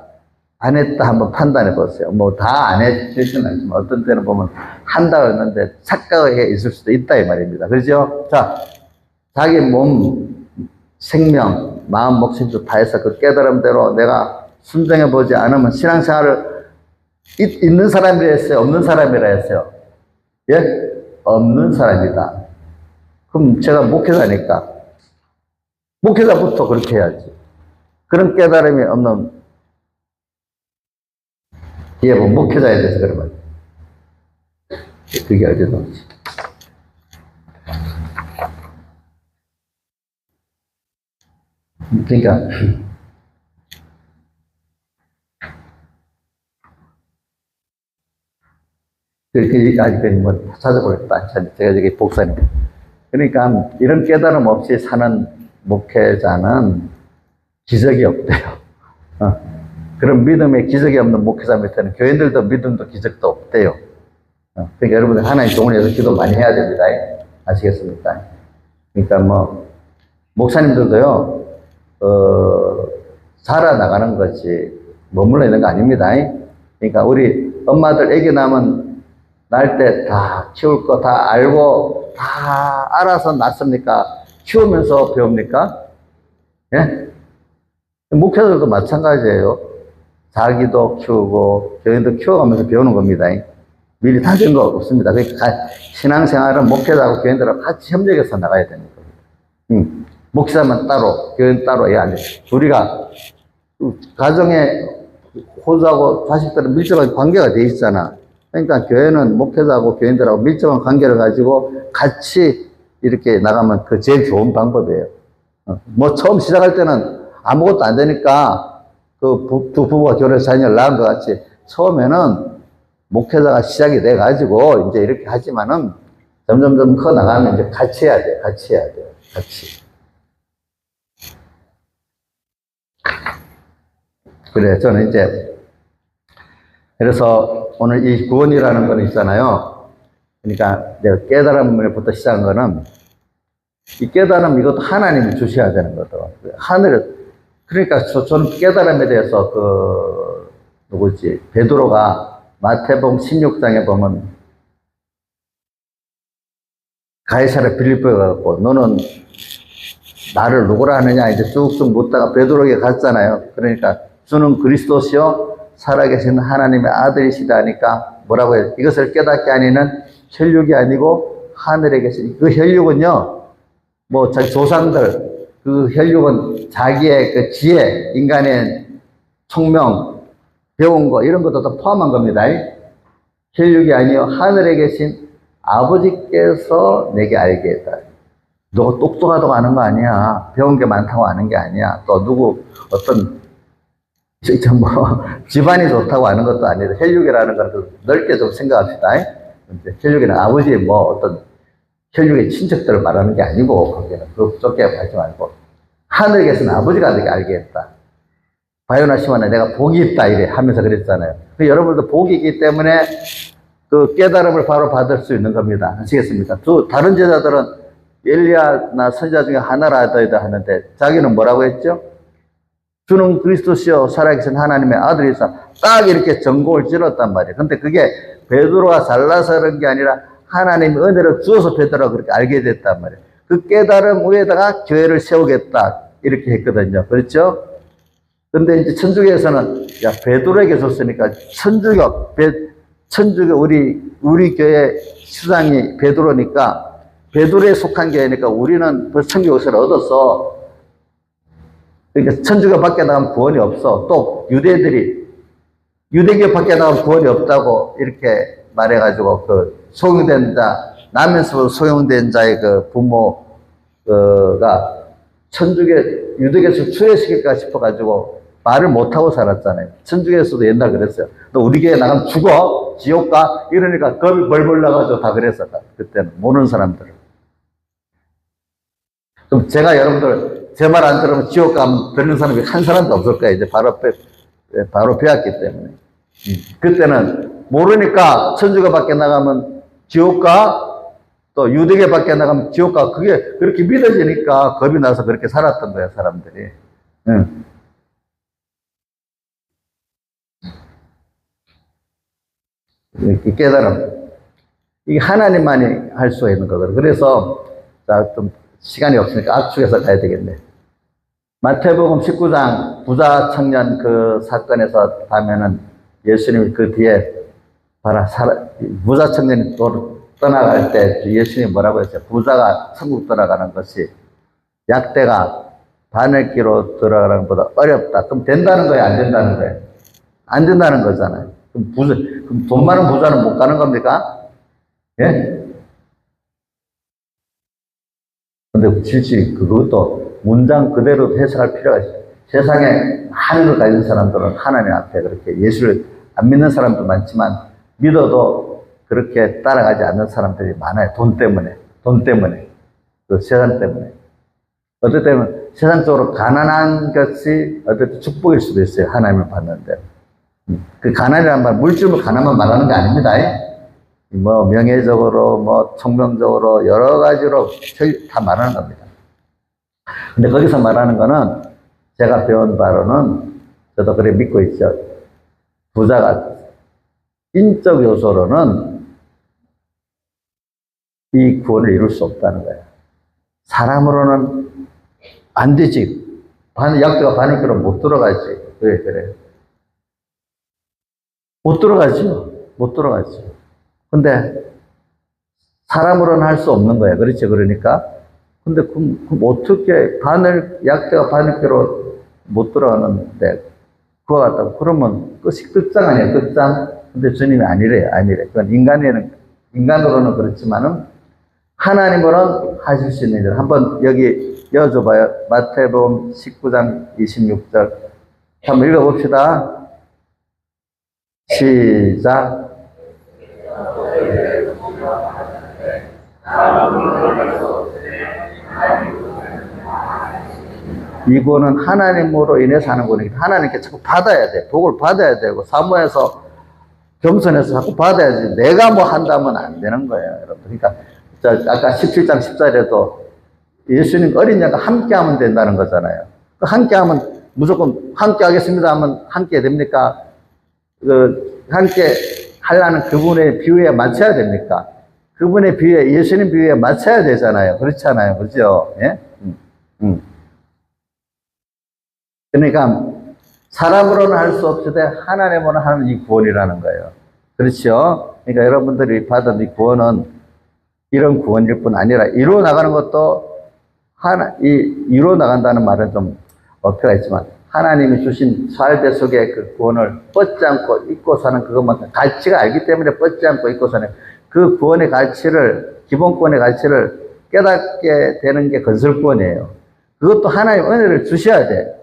안 했다 한번 판단해 보세요. 뭐 다 안 했지는 않지만 어떤 때는 보면 한다고 했는데 착각이 있을 수도 있다 이 말입니다. 그렇죠? 자, 자기 몸, 생명, 마음, 목숨도 다해서 그 깨달음대로 내가 순종해 보지 않으면 신앙생활을 있는 사람이라 했어요? 없는 사람이라 했어요? 예? 없는 사람이다. 그럼 제가 목회자니까 목회자부터 그렇게 해야지. 그런 깨달음이 없는 예, 뭐 목회자에 대해서 그러면 그게 어디서 오지? 그러니까 그렇게 아직 뭐 찾아보겠다. 제가 저기 복사님. 그러니까 이런 깨달음 없이 사는 목회자는 기적이 없대요. 그런 믿음에 기적이 없는 목회자 밑에는 교인들도 믿음도 기적도 없대요. 그러니까 여러분들 하나님 동원해서 기도 많이 해야 됩니다. 아시겠습니까? 그러니까 뭐 목사님들도요, 살아나가는 것이 머물러 있는 거 아닙니다. 그러니까 우리 엄마들 애기 낳으면 낳을 때 다 키울 거 다 알고 다 알아서 낳습니까? 키우면서 배웁니까? 예? 목회자들도 마찬가지예요. 자기도 키우고 교인도 키워가면서 배우는 겁니다. 미리 다 된 거 없습니다. 그러니까 신앙생활은 목회자하고 교인들하고 같이 협력해서 나가야 되는 겁니다. 목사만 따로, 교인 따로 해야 안 돼. 우리가 가정에 호주하고 자식들은 밀접한 관계가 돼 있잖아. 그러니까 교회는 목회자하고 교인들하고 밀접한 관계를 가지고 같이 이렇게 나가면 그 제일 좋은 방법이에요. 뭐 처음 시작할 때는 아무것도 안 되니까 그 두 부부가 결혼해서 자녀를 낳은 것 같이 처음에는 목회자가 시작이 돼 가지고 이제 이렇게 하지만은 점점 커 나가면 이제 같이 해야 돼. 같이 해야 돼요. 같이. 그래, 저는 이제 그래서 오늘 이 구원이라는 거는 있잖아요. 그러니까 내가 깨달음을부터 시작한 거는 이 깨달음 이것도 하나님이 주셔야 되는 거죠. 하늘에 그러니까 저는 깨달음에 대해서 누구지 베드로가 마태복음 16장에 보면 가이사랴 빌립보에 가고 너는 나를 누구라 하느냐 이제 쭉쭉 묻다가 베드로에게 갔잖아요. 그러니까 주는 그리스도시요 살아계신 하나님의 아들이시다 하니까 뭐라고 해요? 이것을 깨닫게 하니는 혈육이 아니고 하늘에 계신 그 혈육은요 뭐 자기 조상들 그 혈육은 자기의 그 지혜, 인간의 총명, 배운 거 이런 것도 다 포함한 겁니다. 혈육이 아니요 하늘에 계신 아버지께서 내게 알게 했다. 너가 똑똑하다고 아는 거 아니야. 배운 게 많다고 아는 게 아니야. 또 누구 어떤 진짜 뭐, 집안이 좋다고 하는 것도 아니고, 혈육이라는 걸 넓게 좀 생각합시다. 혈육이는 아버지의 뭐 어떤 혈육의 친척들을 말하는 게 아니고, 거기는 그 좁게 하지 말고, 하늘에서는 아버지가 되게 알겠다. 바요나 시마나 내가 복이 있다, 이래 하면서 그랬잖아요. 그 여러분도 복이 있기 때문에 그 깨달음을 바로 받을 수 있는 겁니다. 아시겠습니까? 다른 제자들은 엘리야나 선지자 중에 하나라 하는데, 자기는 뭐라고 했죠? 주는 그리스도시요 살아계신 하나님의 아들이사 딱 이렇게 전공을 찔렀단 말이에요. 근데 그게 베드로가 잘나서 그런 게 아니라 하나님의 은혜를 주어서 베드로가 그렇게 알게 됐단 말이에요. 그 깨달음 위에다가 교회를 세우겠다 이렇게 했거든요. 그렇죠? 근데 이제 천주교에서는 야 베드로에게 줬으니까 천주교 우리 교회 수장이 베드로니까 베드로에 속한 교회니까 우리는 벌써 천주교 의식을 얻었어. 그러니까 천주교 밖에 나가면 구원이 없어. 또 유대교 밖에 나가면 구원이 없다고 이렇게 말해가지고 그 소용된 자, 나면서 소용된 자의 그 부모가 유대교에서 추회시킬까 싶어가지고 말을 못하고 살았잖아요. 천주교에서도 옛날 그랬어요. 너 우리 교회 나가면 죽어? 지옥 가? 이러니까 겁이 벌벌 나가지고 다 그랬었다. 그때는 모르는 사람들은. 그럼 제가 여러분들 제 말 안 들으면 지옥 가면 듣는 사람이 한 사람도 없을 거예요. 이제 바로 배웠기 때문에. 그때는 모르니까 천주교 밖에 나가면 지옥 가, 또 유대교 밖에 나가면 지옥 가. 그게 그렇게 믿어지니까 겁이 나서 그렇게 살았던 거예요, 사람들이. 응. 이렇게 깨달음. 이게 하나님만이 할 수 있는 거거든요. 그래서, 자, 좀 시간이 없으니까 압축해서 가야 되겠네. 마태복음 19장 부자 청년 그 사건에서 보면은 예수님이 그 뒤에 봐라, 부자 청년이 떠나갈 때 예수님이 뭐라고 했어요? 부자가 천국 떠나가는 것이 약대가 바늘기로 들어가는 것보다 어렵다. 그럼 된다는 거예요? 안 된다는 거예요? 안 된다는 거잖아요. 그럼 돈 많은 부자는 못 가는 겁니까? 예? 근데 실제 그것도 문장 그대로 해석할 필요가 있어요. 세상에 많은 걸 가진 사람들은 하나님 앞에 그렇게 예수를 안 믿는 사람도 많지만 믿어도 그렇게 따라가지 않는 사람들이 많아요. 돈 때문에. 그 세상 때문에. 어떨 때는 세상적으로 가난한 것이 어떨 때 축복일 수도 있어요. 하나님을 받는데. 그 가난이란 말, 물질로 가난만 말하는 게 아닙니다. 뭐 명예적으로, 뭐 청명적으로 여러 가지로 다 말하는 겁니다. 근데 거기서 말하는 거는 제가 배운 바로는 저도 그래 믿고 있죠. 부자가 인적 요소로는 이 구원을 이룰 수 없다는 거예요. 사람으로는 안 되지. 약도가 바늘기로 못 들어가지. 왜 그래? 못 들어가죠. 근데 사람으로는 할 수 없는 거예요. 그렇죠? 그러니까. 근데 그럼 어떻게 약대가 바늘기로 못 들어가는데 그와 같다고 그러면 끝장 아니에요? 끝장. 근데 주님이 아니래요. 그건 인간으로는 그렇지만은 하나님으로는 하실 수 있는 일. 한번 여기 이어줘봐요. 마태복음 19장 26절. 한번 읽어봅시다. 시작. 이 구원은 하나님으로 인해서 하는 거니까 하나님께 자꾸 받아야 돼. 복을 받아야 되고 사모해서 겸손해서 자꾸 받아야지. 내가 뭐 한다면 안 되는 거예요, 여러분. 그러니까 아까 17장 14절에도 예수님 어린 양과 함께 하면 된다는 거잖아요. 함께 하면 무조건 함께 하겠습니다 하면 함께 됩니까? 함께 하려는 그분의 비유에 맞춰야 됩니까? 그분의 비유에, 예수님 비유에 맞춰야 되잖아요. 그렇잖아요. 그죠? 예? 그러니까 사람으로는 할 수 없으되 하나님으로는 하는 이 구원이라는 거예요. 그렇죠? 그러니까 여러분들이 받은 이 구원은 이런 구원일 뿐 아니라 이루어 나가는 것도 이루어 나간다는 말은 좀 어폐가 있지만 하나님이 주신 삶대 속에 그 구원을 뻗지 않고 잊고 사는 그것만큼 가치가 알기 때문에 뻗지 않고 잊고 사는 그 구원의 가치를, 기본권의 가치를 깨닫게 되는 게 건설구원이에요. 그것도 하나님 은혜를 주셔야 돼.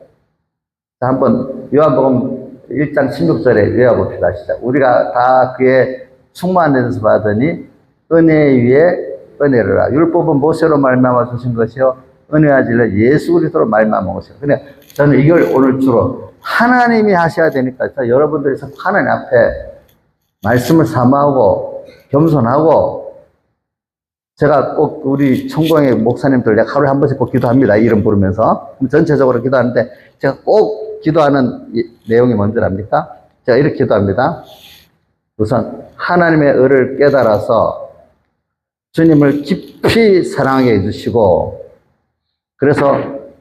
자, 한번 요한복음 1장 16절에 외워봅시다. 시작. 우리가 다 그의 충만한 데서 받으니 은혜 위에 은혜를. 율법은 모세로 말미암아 주신 것이요 은혜와 진리 예수 그리스도로 말미암아 오셨어요. 그러니까 저는 이걸 오늘 주로 하나님이 하셔야 되니까 여러분들이 하나님 앞에 말씀을 사모하고 겸손하고, 제가 꼭 우리 청공의 목사님들 내가 하루에 한 번씩 꼭 기도합니다. 이름 부르면서. 전체적으로 기도하는데 제가 꼭 기도하는 내용이 뭔지랍니까? 제가 이렇게 기도합니다. 우선 하나님의 의를 깨달아서 주님을 깊이 사랑하게 해주시고, 그래서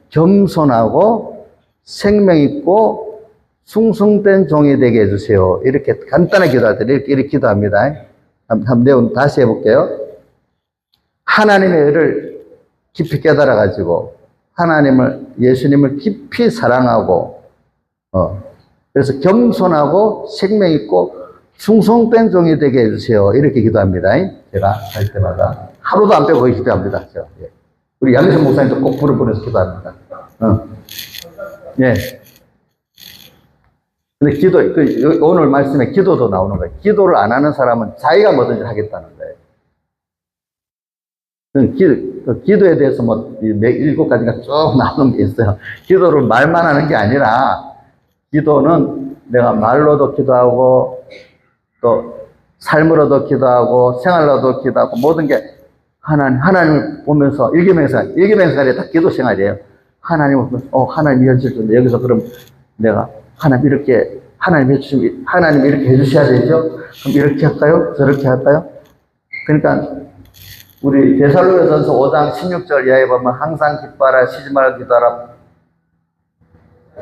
겸손하고 생명 있고 숭숭된 종이 되게 해주세요. 이렇게 간단하게 기도할 때 이렇게 기도합니다. 한번 내용 다시 해볼게요. 하나님의 의를 깊이 깨달아가지고 예수님을 깊이 사랑하고, 그래서 겸손하고 생명 있고 숭숭된 종이 되게 해주세요. 이렇게 기도합니다. 제가 할 때마다 하루도 안 빼고 기도합니다. 제가. 우리 양선 목사님도 꼭 부르면서 기도합니다. 예. 근데 오늘 말씀에 기도도 나오는 거예요. 기도를 안 하는 사람은 자기가 뭐든지 하겠다는 거예요. 기도에 대해서 뭐, 7가지가 쭉 나오는 게 있어요. 기도를 말만 하는 게 아니라, 기도는 내가 말로도 기도하고, 또 삶으로도 기도하고, 생활로도 기도하고, 모든 게 하나님을 보면서 일기명생활이 다 기도 생활이에요. 하나님을 보면서, 하나님 현실 준다. 여기서 그럼 내가 하나님 이렇게 해주셔야 되죠? 그럼 이렇게 할까요? 저렇게 할까요? 그러니까, 우리 데살로니가전서 5장 16절 이하에 보면 항상 기뻐하라, 쉬지 말고 기도하라,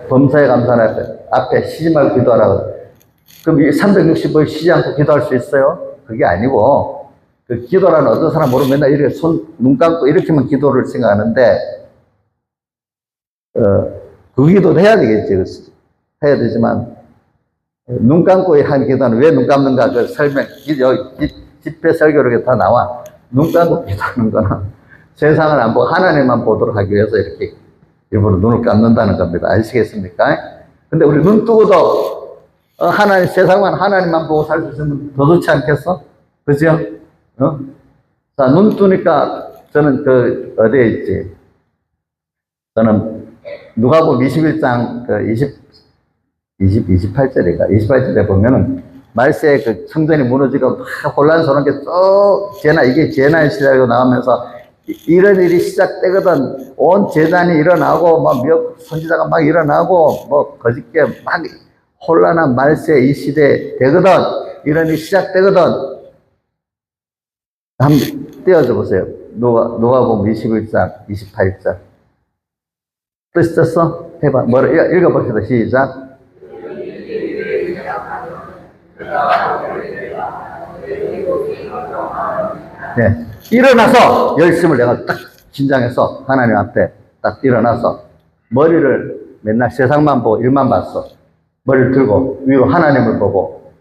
범사에 감사하라 앞에 쉬지 말고 기도하라. 그럼 365일 쉬지 않고 기도할 수 있어요? 그게 아니고, 그 기도라는 어떤 사람 모르면 맨날 이렇게 눈 감고 이렇게만 기도를 생각하는데, 그 기도도 해야 되겠지. 해야 되지만, 눈 감고 한 기도는 왜 눈 감는가, 그 설명, 집회 설교로 다 나와. 눈 감고 기도하는 거는 세상을 안 보고 하나님만 보도록 하기 위해서 이렇게 일부러 눈을 감는다는 겁니다. 아시겠습니까? 근데 우리 눈 뜨고도 세상만 하나님만 보고 살 수 있으면 더 좋지 않겠어? 그죠? 자, 눈 뜨니까 저는 어디에 있지? 저는 누가복음 21장 28절인가? 28절에 보면은 말세에 그 성전이 무너지고 막 혼란스러운 게 이게 재난의 시작으로 나오면서 이런 일이 시작되거든. 온 재난이 일어나고, 선지자가 막 일어나고, 거짓게 막 혼란한 말세 이 시대에 되거든. 이런 일이 시작되거든. 한번 띄워줘 보세요. 누가복음 21장 28절. 뜻 썼어? 해봐. 읽어봅시다. 시작. 네. 일어나서 열심을 내가 딱 긴장해서 하나님 앞에 딱 일어나서 머리를 맨날 세상만 보고 일만 봤어. 머리를 들고 위로 하나님을 보고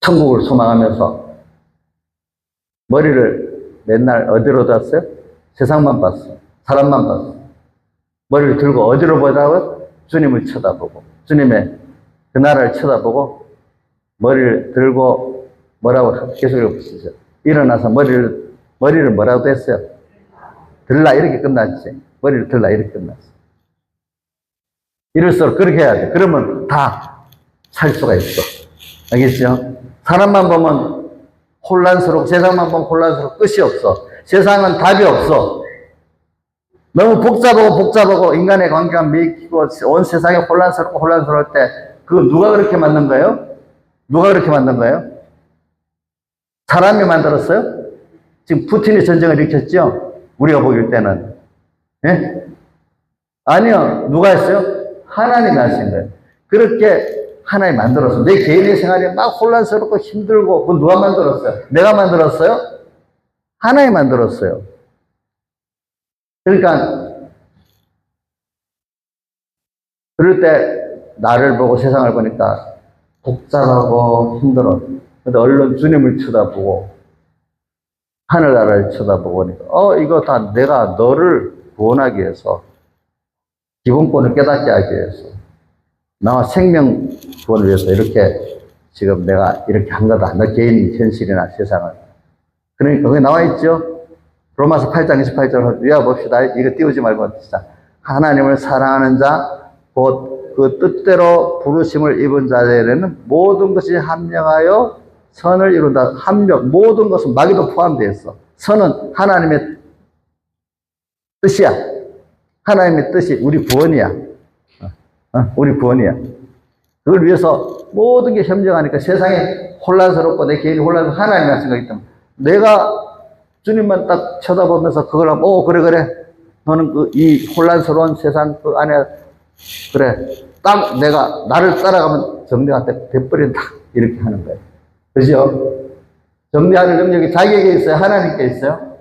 천국을 소망하면서 머리를 맨날 어디로 뒀어요? 세상만 봤어. 사람만 봤어. 머리를 들고 어디로 보다가 주님을 쳐다보고 주님의 그 나라를 쳐다보고 머리를 들고 뭐라고 계속 읽어보시죠. 일어나서 머리를 뭐라고 했어요? 들라 이렇게 끝났지. 머리를 들라 이렇게 끝났어. 이럴수록 그렇게 해야 돼. 그러면 다 살 수가 있어. 알겠죠? 사람만 보면 혼란스럽고 세상만 보면 혼란스럽고 끝이 없어. 세상은 답이 없어. 너무 복잡하고 인간의 관계가 미익히고 온 세상이 혼란스러울 때 그거 누가 그렇게 만든 거예요? 누가 그렇게 만든 거예요? 사람이 만들었어요? 지금 푸틴이 전쟁을 일으켰죠? 우리가 보길 때는. 예? 아니요. 누가 했어요? 하나님이 하신 거예요. 그렇게 하나님이 만들었어. 내 개인의 생활이 막 혼란스럽고 힘들고 그건 누가 만들었어요? 내가 만들었어요? 하나님이 만들었어요. 그러니까 그럴 때 나를 보고 세상을 보니까 복잡하고 힘들어. 근데 얼른 주님을 쳐다보고 하늘나라를 쳐다보고 보니까 이거 다 내가 너를 구원하기 위해서 기본권을 깨닫게 하기 위해서, 나와 생명 구원을 위해서 이렇게 지금 내가 이렇게 한 거다. 너 개인 현실이나 세상을. 그러니까 거기 나와 있죠. 로마서 8장 28절 외워봅시다. 이거 띄우지 말고 진짜. 하나님을 사랑하는 자, 곧 그 뜻대로 부르심을 입은 자들에는 모든 것이 합력하여 선을 이룬다. 합력, 모든 것은 마귀도 포함되어 있어. 선은 하나님의 뜻이야. 하나님의 뜻이 우리 구원이야. 우리 구원이야. 그걸 위해서 모든 게 협력하니까 세상에 혼란스럽고 내 개인이 혼란스럽고 하나님의 생각이 때문에 내가 주님만 딱 쳐다보면서 그걸 하면, 그래. 너는 이 혼란스러운 세상 그 안에, 그래. 딱 내가, 나를 따라가면 정리가 돼버린다. 이렇게 하는 거예요. 그죠? 정리하는 능력이 자기에게 있어요? 하나님께 있어요?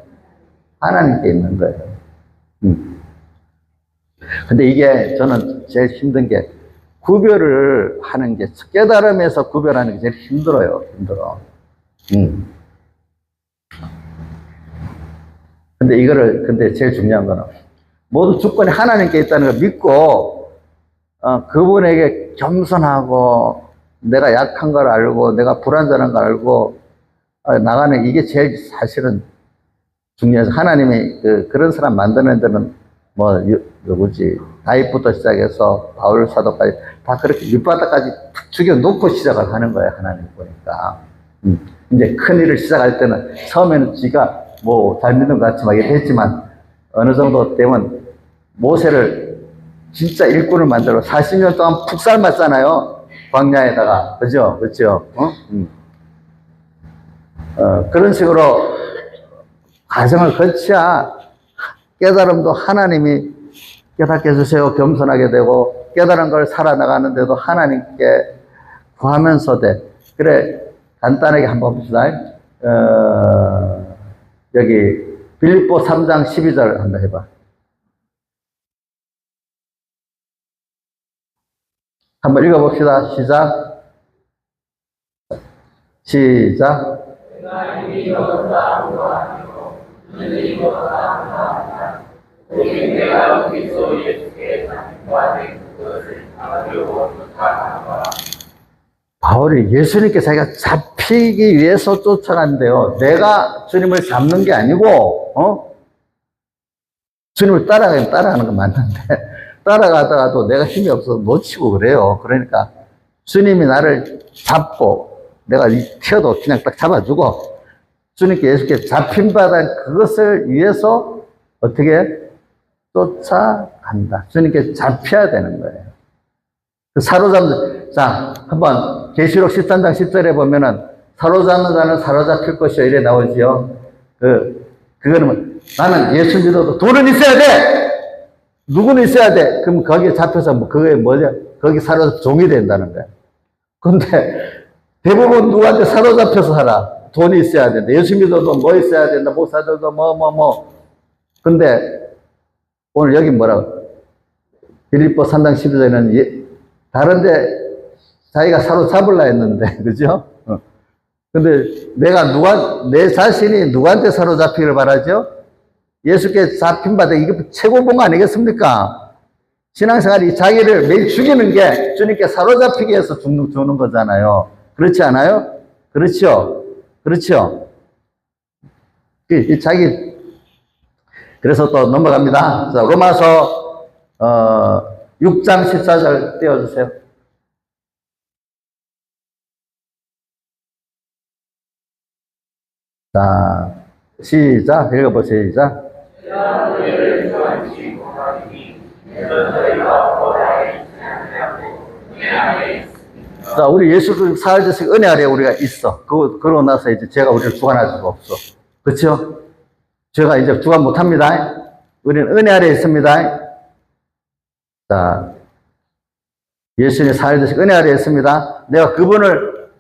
하나님께 있는 거예요. 근데 이게 저는 제일 힘든 게 구별을 하는 게, 깨달음에서 구별하는 게 제일 힘들어요. 힘들어. 근데 제일 중요한 거는 모든 주권이 하나님께 있다는 걸 믿고, 그분에게 겸손하고, 내가 약한 걸 알고, 내가 불완전한 걸 알고, 나가는 이게 제일 사실은 중요해서 하나님이 그런 사람 만드는 데는 누구지? 다윗부터 시작해서 바울 사도까지 다 그렇게 밑바닥까지 탁 죽여놓고 시작을 하는 거예요. 하나님 보니까. 이제 큰 일을 시작할 때는 처음에는 지가 잘 믿는 것 같이 막 했지만 어느 정도 되면 모세를 진짜 일꾼을 만들어 40년 동안 푹 삶았잖아요. 광야에다가. 그죠? 그죠? 그런 식으로 과정을 거쳐야 깨달음도 하나님이 깨닫게 해주세요. 겸손하게 되고, 깨달은 걸 살아나가는데도 하나님께 구하면서 돼. 그래, 간단하게 한번 봅시다. 여기 빌립보 3장 12절 한번 해봐. 한번 읽어봅시다. 시작. 시작. 바울이 예수님께 자기가 잡히기 위해서 쫓아간대요. 내가 주님을 잡는 게 아니고, 주님을 따라가는 건 맞는데, 따라가다가도 내가 힘이 없어서 놓치고 그래요. 그러니까 주님이 나를 잡고, 내가 튀어도 그냥 딱 잡아주고, 주님께 예수께 잡힌 바다 그것을 위해서 어떻게 쫓아간다. 주님께 잡혀야 되는 거예요. 사로잡는, 자, 한번 계시록 13장 10절에 보면은 사로잡는 자는 사로잡힐 것이요. 이래 나오지요. 그거는 나는 예수 믿어도 돈은 있어야 돼! 누구는 있어야 돼! 그럼 거기에 잡혀서 그게 뭐죠? 거기 사로잡혀 종이 된다는 거야. 근데 대부분 누구한테 사로잡혀서 살아. 돈이 있어야 된다. 예수 믿어도 뭐 있어야 된다. 목사들도 근데 오늘 여기 뭐라고? 빌립보 3장 12절에는 다른데 자기가 사로잡으려 했는데, 그죠? 근데 내 자신이 누구한테 사로잡히기를 바라죠? 예수께 잡힌 바다, 이게 최고 본 거 아니겠습니까? 신앙생활이 자기를 매일 죽이는 게 주님께 사로잡히기 위해서 주는 거잖아요. 그렇지 않아요? 그렇죠? 그렇죠? 그래서 또 넘어갑니다. 자, 로마서, 6장 14절 띄워주세요. 자, 시작. 읽어보세요. 시작. 자, 우리 예수 그리스도 사흘째씩 은혜 아래 우리가 있어. 그러고 나서 이제 죄가 우리를 주관할 수가 없어. 그렇죠? 죄가 이제 주관 못합니다. 우리는 은혜 아래 있습니다. 자, 예수님 사흘째씩 은혜 아래 있습니다. 내가 그분을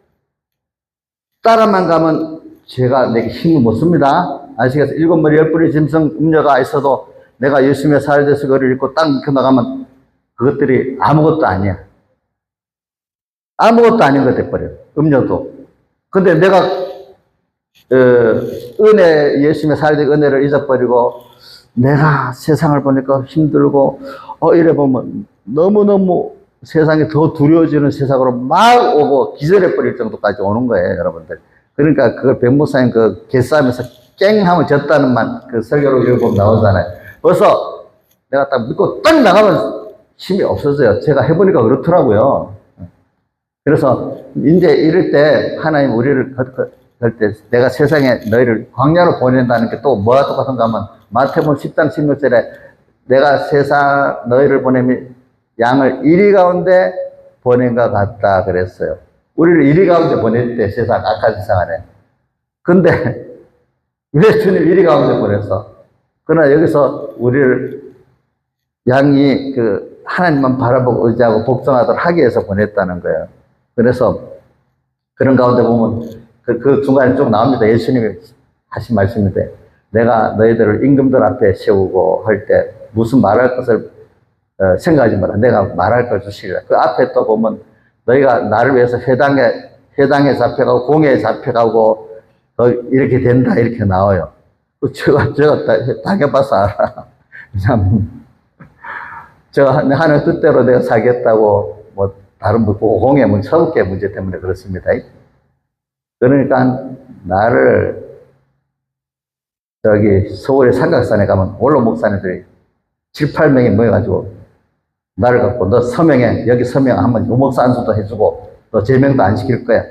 따라만 가면 죄가 내게 힘을 못 씁니다. 아시겠어요? 7머리 10뿌리 짐승 음녀가 있어도 내가 예수님의 사흘째씩 은혜를 읽고 딱 이렇게 나가면 그것들이 아무것도 아니야. 아무것도 아닌 것 돼버려. 음료도. 근데 내가, 예수님의 사흘째 은혜를 잊어버리고, 내가 세상을 보니까 힘들고, 이래 보면 너무너무 세상이 더 두려워지는 세상으로 막 오고 기절해버릴 정도까지 오는 거예요, 여러분들. 그러니까 그걸 백목사님 그 개싸움에서 깽 하면 졌다는 그 설교로 읽어보면 나오잖아요. 벌써 내가 딱 믿고 딱 나가면 힘이 없어져요. 제가 해보니까 그렇더라고요. 그래서 이제 이럴 때 하나님 우리를 할 때 내가 세상에 너희를 광야로 보낸다는 게 또 뭐가 똑같은가 하면 마태복음 10장 16절에 내가 세상 너희를 보내면 양을 이리 가운데 보낸 것 같다 그랬어요. 우리를 이리 가운데 보낼 때 세상 악한 세상 안에. 근데 왜 주님 이리 가운데 보냈어? 그러나 여기서 우리를 양이 그 하나님만 바라보고 의지하고 복종하도록 하기 위해서 보냈다는 거예요. 그래서 그런 가운데 보면 그 중간에 쭉 나옵니다. 예수님이 하신 말씀인데 내가 너희들을 임금들 앞에 세우고 할 때 무슨 말할 것을 생각하지 마라. 내가 말할 걸 주시리라. 그 앞에 또 보면 너희가 나를 위해서 회당에 잡혀가고 공회에 잡혀가고 이렇게 된다 이렇게 나와요. 제가 당해봐서 알아. 제가 하는 뜻대로 내가 살겠다고 뭐 다른 공회 서울계 문제 때문에 그렇습니다. 그러니까 나를 저기 서울의 삼각산에 가면 원로 목사님들이 7, 8명이 모여가지고 나를 갖고 너 서명해. 여기 서명 한번 유목사 안수도 해주고 너 제명도 안 시킬 거야.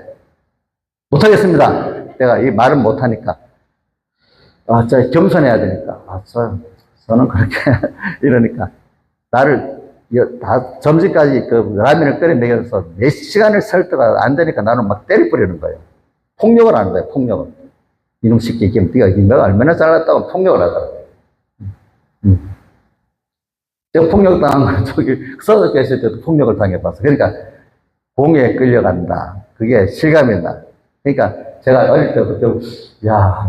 못하겠습니다. 내가 이 말은 못하니까. 저 겸손해야 되니까. 저는 그렇게 이러니까 나를 점심까지 그 라면을 끓여 먹여서 몇 시간을 설득가 안 되니까 나는 막 때려버리는 거예요. 폭력을 하는 거예요. 폭력을. 이놈 새끼 네가 얼마나 잘났다고 폭력을 하더라고요. 제가 폭력당한 건 저기 서울에 있을 때도 폭력을 당해봤어. 그러니까 공에 끌려간다. 그게 실감이 나. 그러니까 제가 어릴 때부터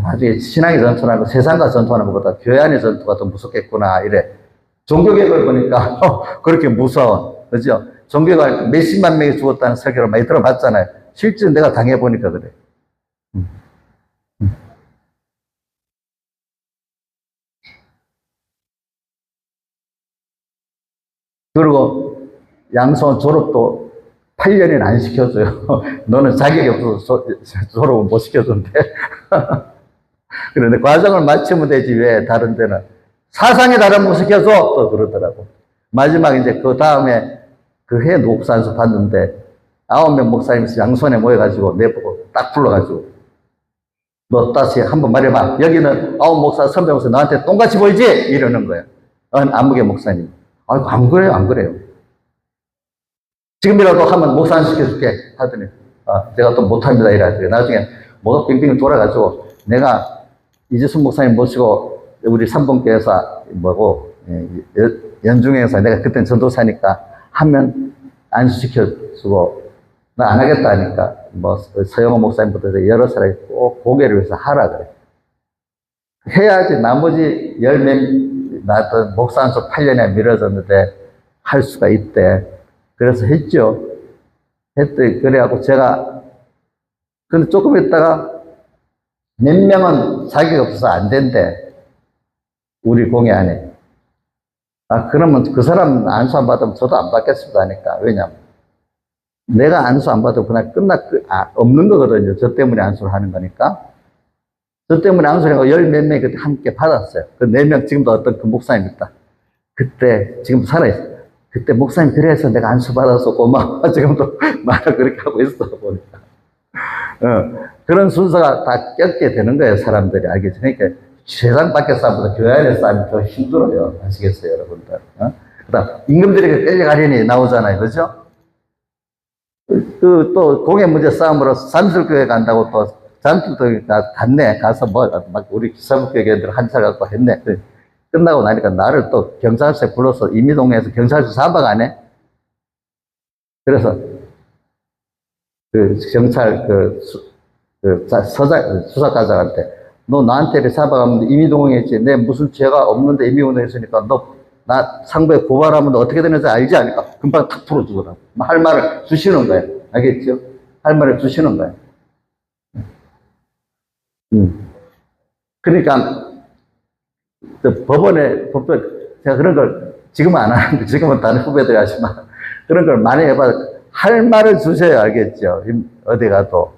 나중에 신앙의 전투하고 세상과 전투하는 것보다 교회 안의 전투가 더 무섭겠구나 이래. 종교개혁을 보니까 그렇게 무서워. 그죠? 종교가 몇십만 명이 죽었다는 설교를 많이 들어봤잖아요. 실제 내가 당해보니까 그래. 그리고 양손 졸업도 8년이나 안 시켜줘요. 너는 자격이 없어서 졸업을 못 시켜준대. 그런데 과정을 마치면 되지 왜 다른 데는 사상이 다르면 못 시켜줘 또 그러더라고. 마지막 이제 그 다음에 그 해 목사안수 받는데 9명 목사님이 양손에 모여가지고 내보고 딱 불러가지고 너 다시 한번 말해봐. 여기는 9 목사 선배 목사 너한테 똑같이 보이지? 이러는 거예요. 안무개 목사님. 안 그래요, 안 그래요. 지금이라도 하면 목사 안 시켜줄게 하더니 제가 또 못합니다 이래가지고 나중에 뭐가 빙빙 돌아가지고 내가 이재순 목사님 모시고 우리 삼봉교회에서 연중회에서 내가 그땐 전도사니까 하면 안수시켜주고 나 안 하겠다 하니까 서영호 목사님부터 여러 사람이 꼭 고개를 위해서 하라 그래. 해야지 나머지 나도 목사 안수 8년에 미뤄졌는데 할 수가 있대. 그래서 했죠. 그래갖고 제가 근데 조금 있다가 몇 명은 자격이 없어서 안 된대. 우리 공회 안에. 그러면 그 사람 안수 안 받으면 저도 안 받겠습니다 하니까. 왜냐면 내가 안수 안 받으면 그날 없는 거거든요. 저 때문에 안수를 하는 거니까. 저 때문에 안수를 하고 열 몇 명이 그때 함께 받았어요. 그 4명 지금도 어떤 그 목사님 있다. 그때 지금도 살아있어요. 그때 목사님 그래서 내가 안수 받아서 고마워. 지금도 말을 그렇게 하고 있어 보니까. 그런 순서가 다 껴게 되는 거예요. 사람들이 알겠죠. 그러니까 세상 밖의 싸움보다 교회 안의 싸움이 더 힘들어요. 아시겠어요, 여러분들? 그다음 임금들에게 끌려가려니 나오잖아요, 그죠? 또 공회 문제 싸움으로 잠실교회 간다고 또 잠실교회 갔네. 가서 막 우리 기사부교회들 한차 갖고 했네. 끝나고 나니까 나를 또 경찰서에 불러서 임의동에서 경찰서 잡아가네. 그래서 그 경찰 수사과장한테 너 나한테 잡아가면 임의동에 있지. 내 무슨 죄가 없는데 임의동에 있으니까 나 상부에 고발하면 너 어떻게 되는지 알지? 하니까 금방 탁 풀어주더라고. 할 말을 주시는 거예요. 알겠죠? 할 말을 주시는 거예요. 그러니까 법원, 제가 그런 걸 지금은 안 하는데, 지금은 다른 후배들이 하지만, 그런 걸 많이 해봐. 할 말을 주셔야 알겠죠. 어디 가도,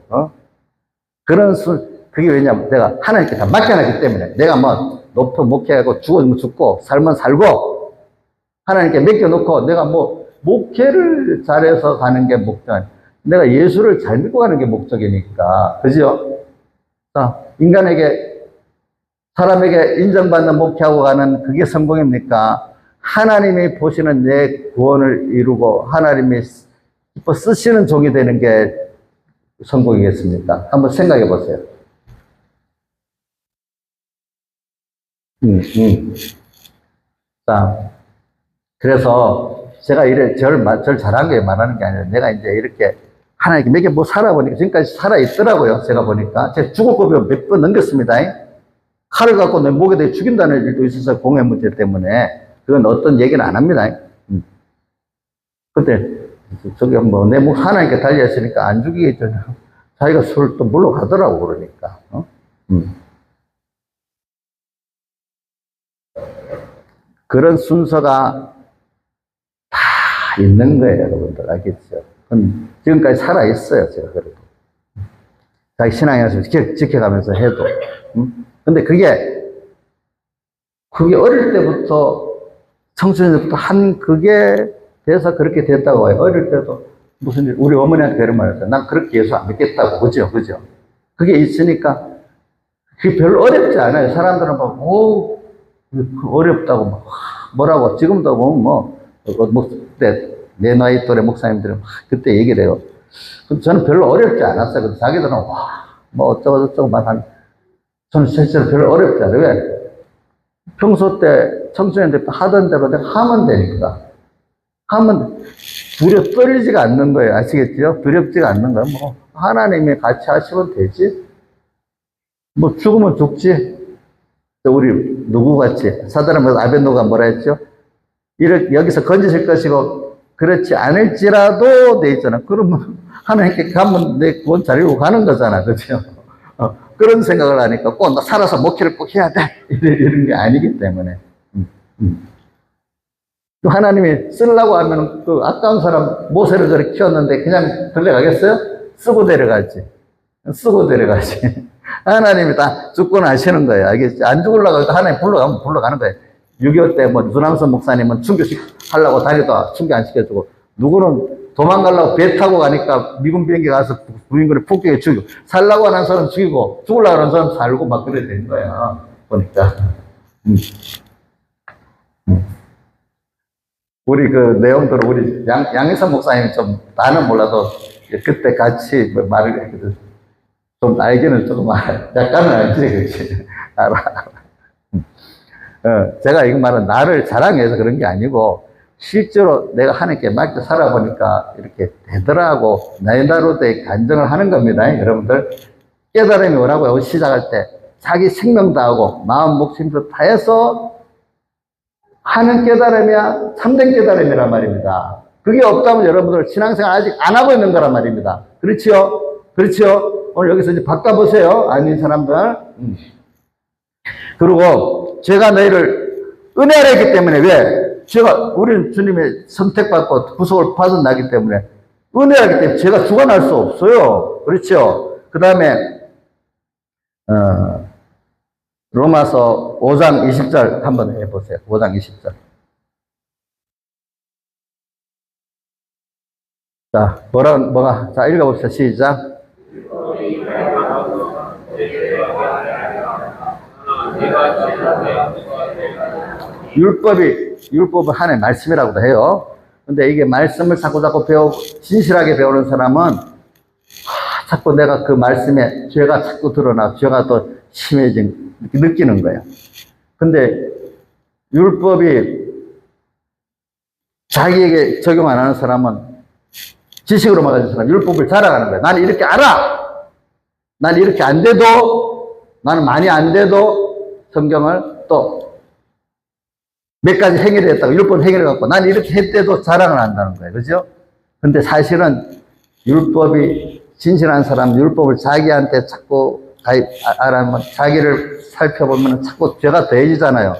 그게 왜냐면 내가 하나님께 다 맡겨놨기 때문에, 내가 뭐, 높은 목회하고 죽으면 죽고, 살면 살고, 하나님께 맡겨놓고, 내가 뭐, 목회를 잘해서 가는 게 목적 아니야. 내가 예수를 잘 믿고 가는 게 목적이니까. 그죠? 사람에게 인정받는 목회하고 가는 그게 성공입니까? 하나님이 보시는 내 구원을 이루고 하나님이 기뻐 쓰시는 종이 되는 게 성공이겠습니까? 한번 생각해 보세요. 자, 그래서 제가 절 잘한 게 말하는 게 아니라 내가 이제 이렇게 하나님께 몇 개 뭐 살아보니까 지금까지 살아있더라고요. 제가 보니까. 제가 죽을 법이 몇 번 넘겼습니다. 칼을 갖고 내 목에 대해 죽인다는 일도 있어서 공해 문제 때문에. 그건 어떤 얘기는 안 합니다. 근데 저기 뭐 내 목 하나님께 달려있으니까 안 죽이겠죠. 자기가 술 또 물러가더라고 그러니까. 그런 순서가 다 있는 거예요, 여러분들. 알겠죠? 지금까지 살아있어요, 제가 그래도. 자기 신앙에서 지켜가면서 해도. 근데 그게 어릴 때부터, 청소년 때부터 그게 돼서 그렇게 됐다고 해요. 어릴 때도 무슨 일, 우리 어머니한테 그런 말 했어요. 난 그렇게 예수 안 믿겠다고. 그죠? 그게 있으니까, 그게 별로 어렵지 않아요. 사람들은 막, 어렵다고, 뭐라고. 지금도 보면 그때 내 나이 또래 목사님들은 그때 얘기를 해요. 저는 별로 어렵지 않았어요. 근데 자기들은, 뭐 어쩌고저쩌고 말하는. 저는 실제로 별로 어렵지 않아요. 왜? 평소 때 청소년 때 하던 대로 내가 하면 되니까. 하면 떨리지가 않는 거예요. 아시겠죠? 두렵지가 않는 거예요. 뭐, 하나님이 같이 하시면 되지. 뭐, 죽으면 죽지. 우리 누구같이, 사드락메삭 아벳노가 뭐라 했죠? 여기서 건지실 것이고, 그렇지 않을지라도 돼 있잖아. 그러면 하나님께 가면 내 구원 잘 이루고 가는 거잖아. 그죠? 그런 생각을 하니까 꼭 나 살아서 목회를 꼭 해야 돼. 이런 게 아니기 때문에. 또 하나님이 쓰려고 하면 그 아까운 사람 모세를 저렇게 키웠는데 그냥 들려가겠어요? 쓰고 데려가지. 하나님이 다 죽고 나시는 거예요. 알겠지? 안 죽으려고 해도 하나님 불러가면 불러가는 거예요. 6.25 때 뭐 유남선 목사님은 순교식 하려고 다니다가 순교 안 시켜주고, 누구는 도망가려고 배 타고 가니까 미군 비행기 가서 부인군을 폭격해 죽이고, 살라고 하는 사람 죽이고, 죽으려고 하는 사람 살고 막 그래 된 거야. 보니까. 우리 그 내용들을 우리 양희선 목사님이 좀, 나는 몰라도 그때 같이 말을 했거든. 좀 알기는 조금 약간은 알지, 그렇지. 알아. 제가 이거 말은 나를 자랑해서 그런 게 아니고, 실제로 내가 하나님께 맡겨 살아보니까 이렇게 되더라고. 나로 돼 간증을 하는 겁니다. 여러분들. 깨달음이 뭐라고요? 시작할 때. 자기 생명 다하고, 마음, 목숨도 다해서 하는 깨달음이야 참된 깨달음이란 말입니다. 그게 없다면 여러분들 신앙생활 아직 안 하고 있는 거란 말입니다. 그렇지요? 오늘 여기서 이제 바꿔보세요. 아닌 사람들. 그리고 제가 너희를 은혜 아래 있기 때문에, 왜? 우리는 주님의 선택받고 구속을 받은 나기 때문에, 은혜하기 때문에 제가 주관할 수 없어요. 그렇죠? 그 다음에, 로마서 5장 20절 한번 해보세요. 5장 20절. 자, 자, 읽어봅시다. 시작. 율법은 하나님의 말씀이라고도 해요. 근데 이게 말씀을 자꾸 진실하게 배우는 사람은, 자꾸 내가 그 말씀에 죄가 자꾸 드러나, 죄가 더 심해진, 느끼는 거예요. 근데 율법이 자기에게 적용 안 하는 사람은, 지식으로만 가진 사람은 율법을 자랑하는 거예요. 나는 이렇게 알아! 나는 이렇게 안 돼도, 나는 많이 안 돼도 성경을 또 몇 가지 행위를 했다고, 율법 행위를 갖고, 난 이렇게 했대도 자랑을 한다는 거예요. 그죠? 근데 사실은 율법이, 진실한 사람은 율법을 자기한테 자꾸 알아면 자기를 살펴보면 자꾸 죄가 더해지잖아요.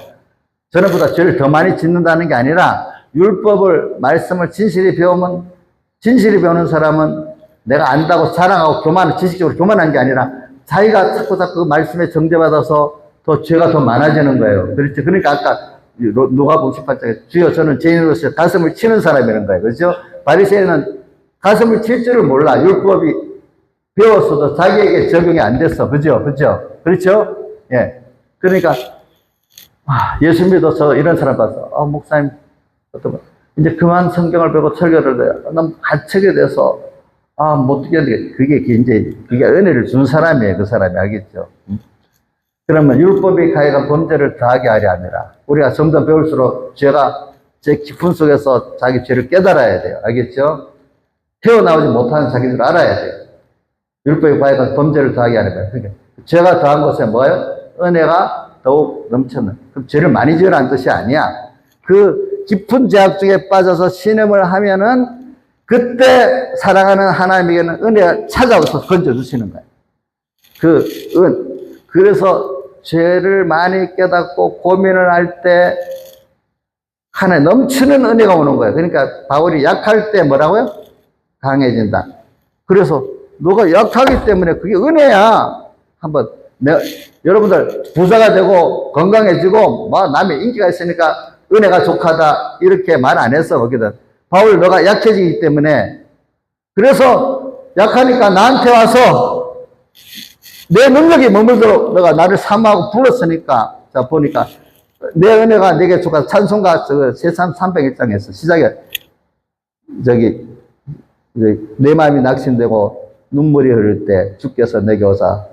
전에보다 죄를 더 많이 짓는다는 게 아니라 율법을, 말씀을 진실히 배우면, 진실히 배우는 사람은 내가 안다고 자랑하고 지식적으로 교만한 게 아니라 자기가 자꾸 그 말씀에 정죄받아서 더 죄가 더 많아지는 거예요. 그렇죠. 그러니까 아까 누가복음 18장에 주여 저는 죄인으로서 가슴을 치는 사람이라는 거예요. 그렇죠? 바리새인은 가슴을 칠 줄을 몰라. 율법이 배웠어도 자기에게 적용이 안 됐어. 그죠? 그죠? 그렇죠? 예. 그러니까 예수 믿어서 이런 사람 봤어. 목사님, 이제 그만 성경을 배우고 설교를 해. 너무 가책이 돼서, 못 듣겠는데, 그게 은혜를 준 사람이에요. 그 사람이. 알겠죠? 그러면 율법이 가해가 범죄를 더하게 하려 함이라. 우리가 점점 배울수록 죄가 제 깊은 속에서 자기 죄를 깨달아야 돼요. 알겠죠? 태어나오지 못하는 자기를 알아야 돼요. 율법이 가해가 범죄를 더하게 하니까. 그러니까 죄가 더한 것에 뭐예요? 은혜가 더욱 넘쳤는. 그럼 죄를 많이 지으라는 뜻이 아니야. 그 깊은 죄악 중에 빠져서 신음을 하면은 그때 사랑하는 하나님에게는 은혜가 찾아와서 건져주시는 거예요. 그래서 죄를 많이 깨닫고 고민을 할 때 하나님 넘치는 은혜가 오는 거예요. 그러니까 바울이 약할 때 뭐라고요? 강해진다. 그래서 너가 약하기 때문에 그게 은혜야. 한번 여러분들 부자가 되고 건강해지고 남의 인기가 있으니까 은혜가 족하다 이렇게 말 안 했어. 거기다 바울 너가 약해지기 때문에 그래서 약하니까 나한테 와서 내 능력이 머물도록 너가 나를 사모하고 불렀으니까 자 보니까 내 은혜가 내게 족하다. 찬송가 세상 301장에서 시작에 내 마음이 낙심되고 눈물이 흐를 때 주께서 내게 오사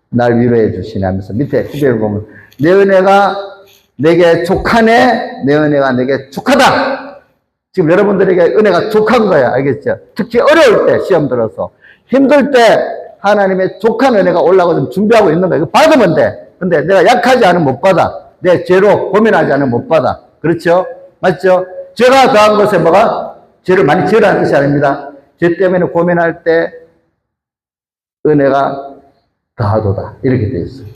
날 위로해 주시네 하면서 밑에 후배를 보면 내 은혜가 내게 족하네. 내 은혜가 내게 족하다. 지금 여러분들에게 은혜가 족한 거야. 알겠죠? 특히 어려울 때 시험 들어서 힘들 때 하나님의 족한 은혜가 올라오고 좀 준비하고 있는 거야. 이거 받으면 돼. 근데 내가 약하지 않으면 못 받아. 내 죄로 고민하지 않으면 못 받아. 그렇죠? 맞죠? 죄가 더한 것에 뭐가? 죄를 많이 지으라는 뜻이 아닙니다. 죄 때문에 고민할 때 은혜가 더하도다. 이렇게 되어 있어요.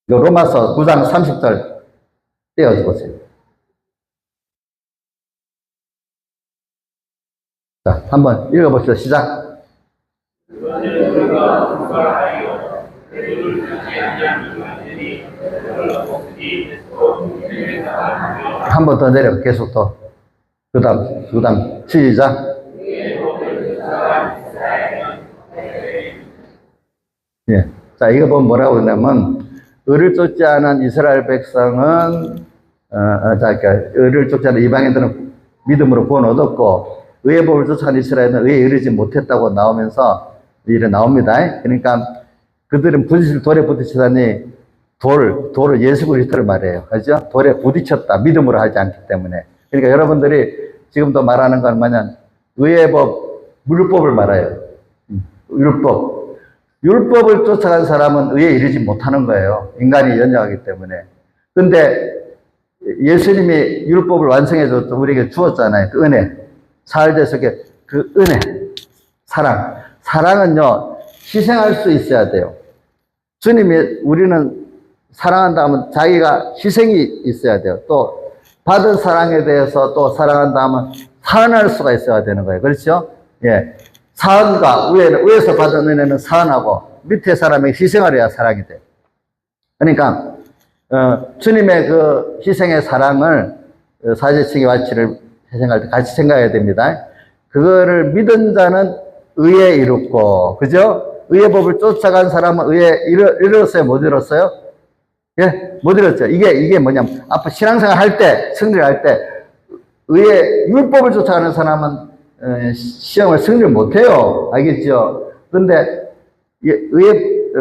로마서 9장 30절 떼어줘 보세요. 자, 한번 읽어봅시다. 시작. 한 번 더 내려. 계속 또. 그 다음, 시작. 예. 자, 이거 보면 뭐라고 그러냐면, 의를 쫓지 않은 이스라엘 백성은, 의를 쫓지 않은 이방인들은 믿음으로 구원 얻었고, 의의 법을 쫓아간 이스라엘은 의에 이르지 못했다고 나오면서, 이래 나옵니다. 그러니까, 그들은 부딪힐 돌에 부딪히다니, 돌을 예수 그리스도를 말해요. 그죠? 돌에 부딪혔다. 믿음으로 하지 않기 때문에. 그러니까 여러분들이 지금도 말하는 건 뭐냐, 의의 법, 율법을 말해요. 율법을 쫓아간 사람은 의에 이르지 못하는 거예요. 인간이 연약하기 때문에. 근데 예수님이 율법을 완성해서 우리에게 주었잖아요. 그 은혜. 사흘 속에 그 은혜. 사랑은요, 희생할 수 있어야 돼요. 주님이 우리는 사랑한다 하면 자기가 희생이 있어야 돼요. 또 받은 사랑에 대해서 또 사랑한다 하면 사은할 수가 있어야 되는 거예요. 그렇죠? 예. 사은과 위에서 받은 은혜는 사은하고 밑에 사람에게 희생을 해야 사랑이 돼요. 그러니까 주님의 그 희생의 사랑을 사제층의 와치를 생각할 때 같이 생각해야 됩니다. 그거를 믿은 자는 의에 이뤘고, 그죠? 의의 법을 쫓아간 사람은 의에 이뤘어요? 못 이뤘어요? 예? 못 이뤘죠? 이게 뭐냐면, 앞으로 신앙생활 할 때, 승리를 할 때, 의의 율법을 쫓아가는 사람은 시험을 승리를 못해요. 알겠죠? 그런데 의의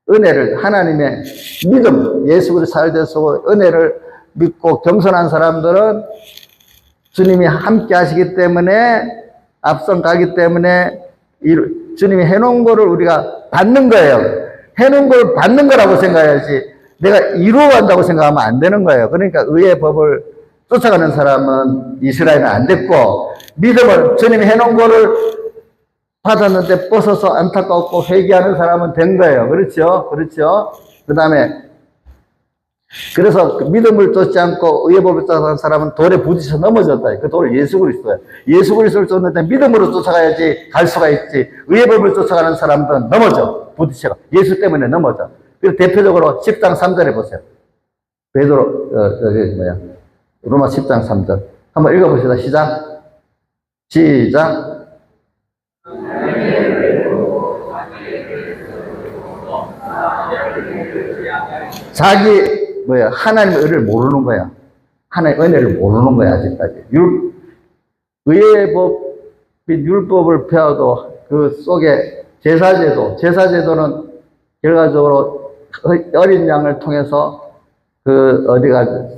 은혜를, 하나님의 믿음, 예수 그리스도 살대서 은혜를 믿고 겸손한 사람들은 주님이 함께 하시기 때문에, 앞선 가기 때문에 주님이 해놓은 거를 우리가 받는 거예요. 해놓은 걸 받는 거라고 생각해야지 내가 이루어간다고 생각하면 안 되는 거예요. 그러니까 의의 법을 쫓아가는 사람은 이스라엘은 안 됐고, 믿음을 주님이 해놓은 거를 받았는데 벗어서 안타깝고 회개하는 사람은 된 거예요. 그렇죠? 그렇죠? 그 다음에 그래서 그 믿음을 쫓지 않고 의의 법을 쫓아가는 사람은 돌에 부딪혀 넘어졌다. 그 돌을 예수 그리스도예요. 예수 그리스도를 쫓는데 믿음으로 쫓아가야지 갈 수가 있지. 의의 법을 쫓아가는 사람들은 넘어져. 부딪혀가. 예수 때문에 넘어져. 그래서 대표적으로 10장 3절에 보세요. 베드로 로마 10장 3절. 한번 읽어봅시다. 시작. 자기 하나님의 은혜를 모르는 거야. 하나님의 은혜를 모르는 거야, 아직까지. 의의 법 및 율법을 배워도 그 속에 제사제도는 결과적으로 어린 양을 통해서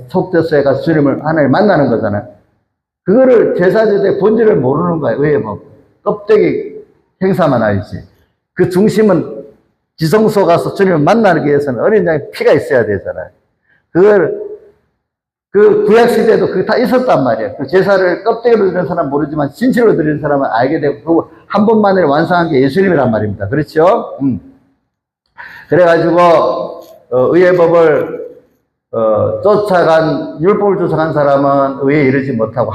속죄소에 가서 주님을 하나님 만나는 거잖아요. 그거를 제사제도의 본질을 모르는 거야, 의의 법. 껍데기 행사만 알지. 그 중심은 지성소 가서 주님을 만나기 위해서는 어린 양의 피가 있어야 되잖아요. 그 구약시대에도 그게 다 있었단 말이에요. 그 제사를 껍데기로 드리는 사람은 모르지만 진실로 드리는 사람은 알게 되고, 그거 한 번만에 완성한 게 예수님이란 말입니다. 그렇죠? 그래가지고, 의의 법을, 율법을 쫓아간 사람은 의에 이르지 못하고,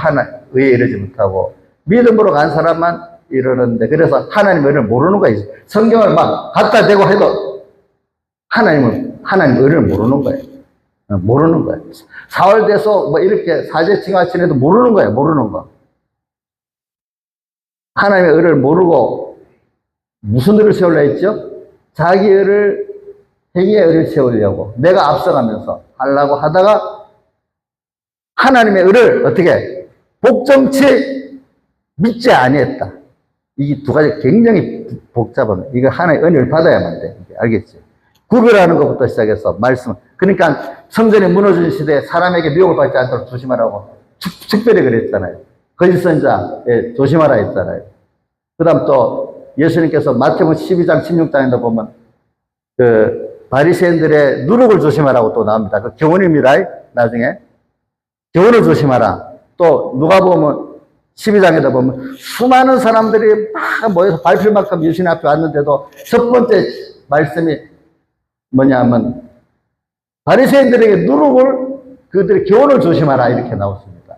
의에 이르지 못하고, 믿음으로 간 사람만 이르는데, 그래서 하나님의 의를 모르는 거예요. 성경을 막 갖다 대고 해도, 하나님 의를 모르는 거예요. 모르는 거예요. 사월돼서 뭐 이렇게 사제칭화 지내도 모르는 거예요. 모르는 거. 하나님의 의를 모르고 무슨 의를 세우려 했죠? 자기 의를, 행위의 의를 세우려고 내가 앞서가면서 하려고 하다가 하나님의 의를 어떻게 복종치 믿지 아니했다. 이 두 가지 굉장히 복잡합니다. 이거 하나의 은혜를 받아야만 돼. 알겠지? 구별하는 것부터 시작해서 말씀. 그러니까 성전이 무너진 시대에 사람에게 미혹을 받지 않도록 조심하라고 특별히 그랬잖아요. 거짓 선자에 조심하라 했잖아요. 그 다음 또 예수님께서 마태복음 12장 16장에도 보면 그 바리새인들의 누룩을 조심하라고 또 나옵니다. 그 교훈입니다. 나중에 교훈을 조심하라. 또 누가 보면 12장에도 보면 수많은 사람들이 막 모여서 밟힐 만큼 예수님 앞에 왔는데도 첫 번째 말씀이 뭐냐면 바리새인들에게 누룩을 그들의 교훈을 조심하라 이렇게 나왔습니다.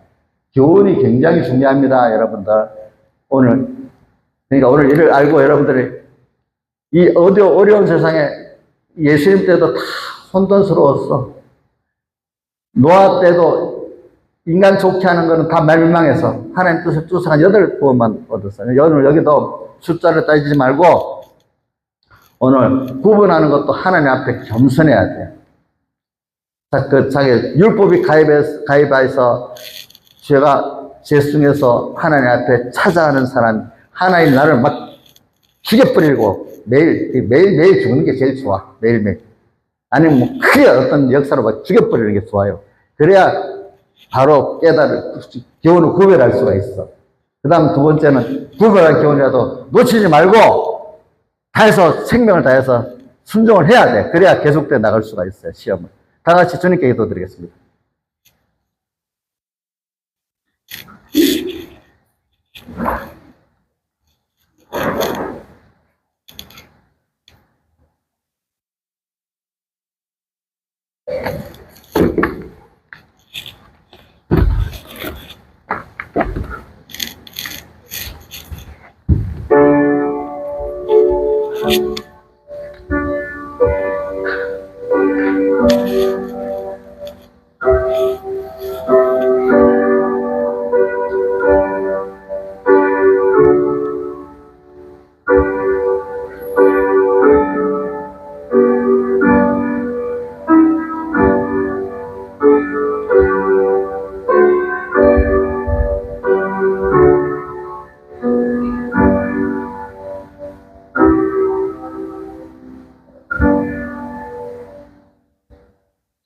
교훈이 굉장히 중요합니다, 여러분들. 그러니까 오늘 이를 알고 여러분들이 이 어려운 세상에 예수님 때도 다 혼돈스러웠어. 노아 때도 인간 좋게 하는 거는 다 멸망해서 하나님 뜻을 쫓아간 8번만 얻었어요. 오늘 여기도 숫자를 따지지 말고 오늘 구분하는 것도 하나님 앞에 겸손해야 돼요. 자기 율법이 가입해서 죄가 죄중에서 하나님 앞에 찾아가는 사람, 하나님 나를 막 죽여버리고 매일 죽는 게 제일 좋아. 매일매일. 아니면 뭐 크게 어떤 역사로 막 죽여버리는 게 좋아요. 그래야 바로 교훈을 구별할 수가 있어. 그 다음 두 번째는 구별할 교훈이라도 놓치지 말고 다해서 생명을 다해서 순종을 해야 돼. 그래야 계속돼 나갈 수가 있어요. 시험을. 다 같이 주님께 기도드리겠습니다.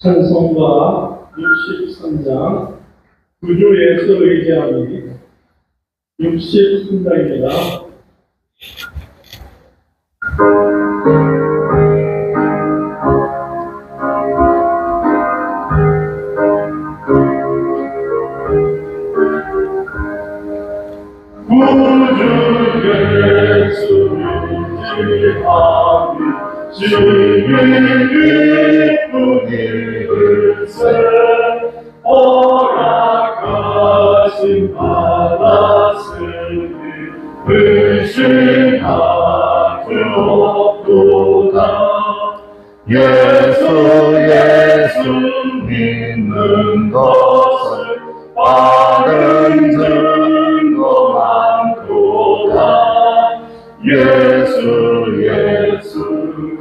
찬송가 63장 구주 예수 의지함이 63장입니다. 구주 의지하니 주의 기쁜 이글세 허락하신 받았으니 의심할 수 없도다. 예수 믿는 것을 바른 증거 많도다. 예수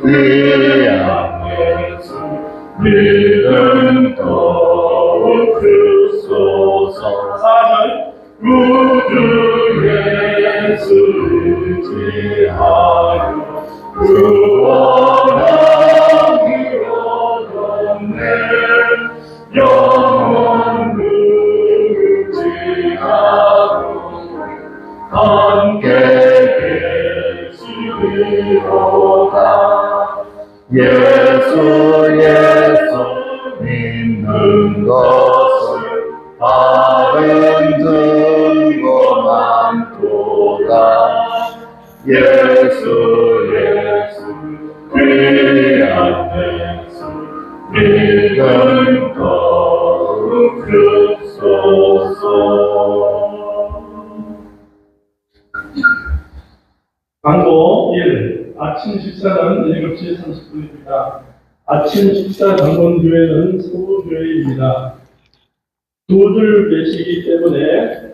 귀한 예수 믿음 더욱 크소서. 구주 예수 의지하여 구원하기로 얻네. 영원 의지하고 함께 계시리로다. 예수 믿는 것을 바른 증거 많도다. 예수 귀한 예수 믿음 더욱 크소서. 광고 1. 아침 식사는 7시 30분입니다. 아침 식사 당번교회는 서구교회입니다. 두 줄 배시기 때문에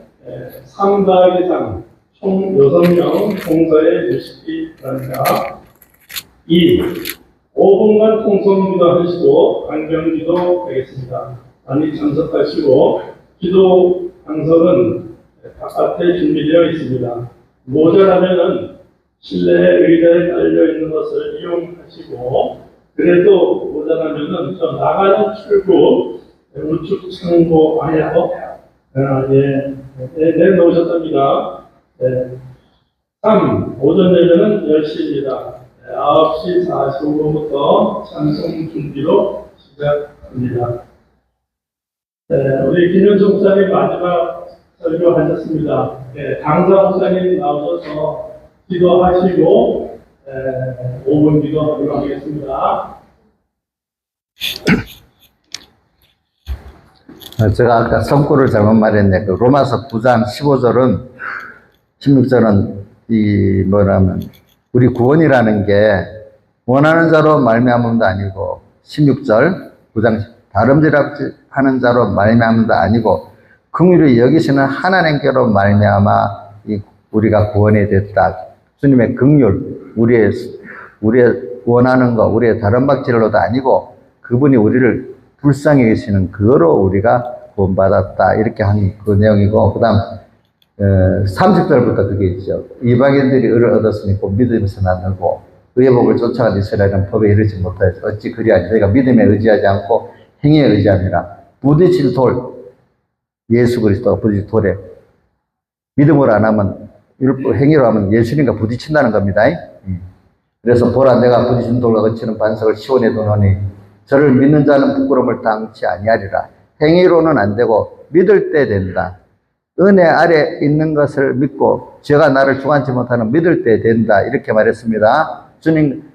3-3, 총 6명 봉사에 계시기 바랍니다. 2. 5분간 통성기도 하시고 간경기도 하겠습니다. 많이 참석하시고 기도 방석은 바깥에 준비되어 있습니다. 모자라면은 실내 의자에 깔려 있는 것을 이용하시고, 그래도 모자라면은 저 나가는 출구 우측 창고 안에서 내놓으셨답니다. 3. 오전 예배는 10시입니다. 9시 45분부터 찬송 준비로 시작합니다. 우리 김현수 목사님 마지막 설교하셨습니다. 강사 목사님 나오셔서 기도하시고 5분 기도하도록 하겠습니다. 제가 아까 성구를 잘못 말했네. 그 로마서 9장 15절은 16절은 우리 구원이라는 게 원하는 자로 말미암음도 아니고 16절 9장 다름질하는 자로 말미암음도 아니고 긍휼히 여기시는 하나님께로 말미암아 우리가 구원이 됐다. 주님의 긍휼, 우리의 원하는 것, 우리의 다름박질로도 아니고 그분이 우리를 불쌍히 계시는 그거로 우리가 구원받았다. 이렇게 한 그 내용이고, 그 다음 30절부터 그게 있죠. 이방인들이 의를 얻었으니 곧 믿음에서 나누고 의의 복을 쫓아간 이스라엘은 법에 이르지 못하여서 어찌 그리하니 저희가 믿음에 의지하지 않고 행위에 의지함이라. 부딪힐 돌, 예수 그리스도가 부딪힐 돌에 믿음으로 안 하면, 행위로 하면 예수님과 부딪힌다는 겁니다. 그래서 보라, 내가 부딪힌 돌과 거치는 반석을 시온에 두노니 저를 믿는 자는 부끄러움을 당치 아니하리라. 행위로는 안 되고 믿을 때 된다. 은혜 아래 있는 것을 믿고 죄가 나를 주관치 못하는 믿을 때 된다. 이렇게 말했습니다. 주님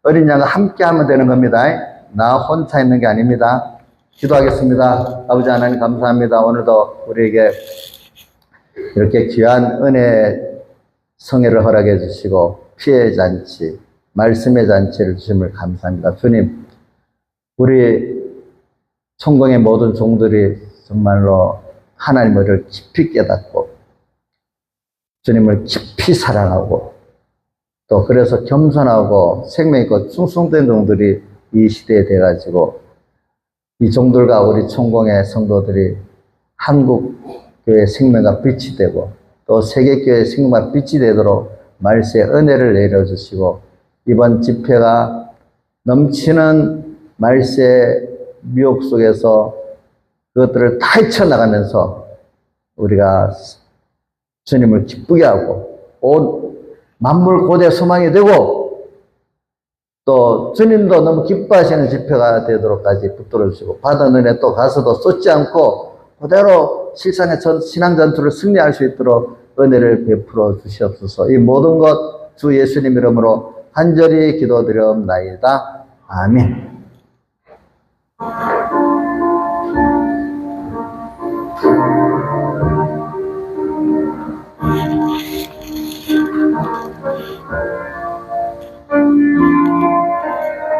어린 양과 함께 하면 되는 겁니다. 나 혼자 있는 게 아닙니다. 기도하겠습니다. 아버지 하나님 감사합니다. 오늘도 우리에게 이렇게 귀한 은혜 성회를 허락해 주시고 피의 잔치, 말씀의 잔치를 주심을 감사합니다. 주님, 우리 총공의 모든 종들이 정말로 하나님을 깊이 깨닫고 주님을 깊이 사랑하고 또 그래서 겸손하고 생명 있고 충성된 종들이 이 시대에 돼가지고 이 종들과 우리 총공의 성도들이 한국교회 생명과 빛이 되고 또 세계교회 생명과 빛이 되도록 말세의 은혜를 내려주시고 이번 집회가 넘치는 말세의 미혹 속에서 그것들을 다 헤쳐나가면서 우리가 주님을 기쁘게 하고 온 만물 고대 소망이 되고 또 주님도 너무 기뻐하시는 집회가 되도록까지 붙들어 주시고 받은 은혜 또 가서도 쏟지 않고 그대로 실상의 신앙 전투를 승리할 수 있도록 은혜를 베풀어 주시옵소서. 이 모든 것 주 예수님 이름으로 간절히 기도드려옵나이다. 아멘.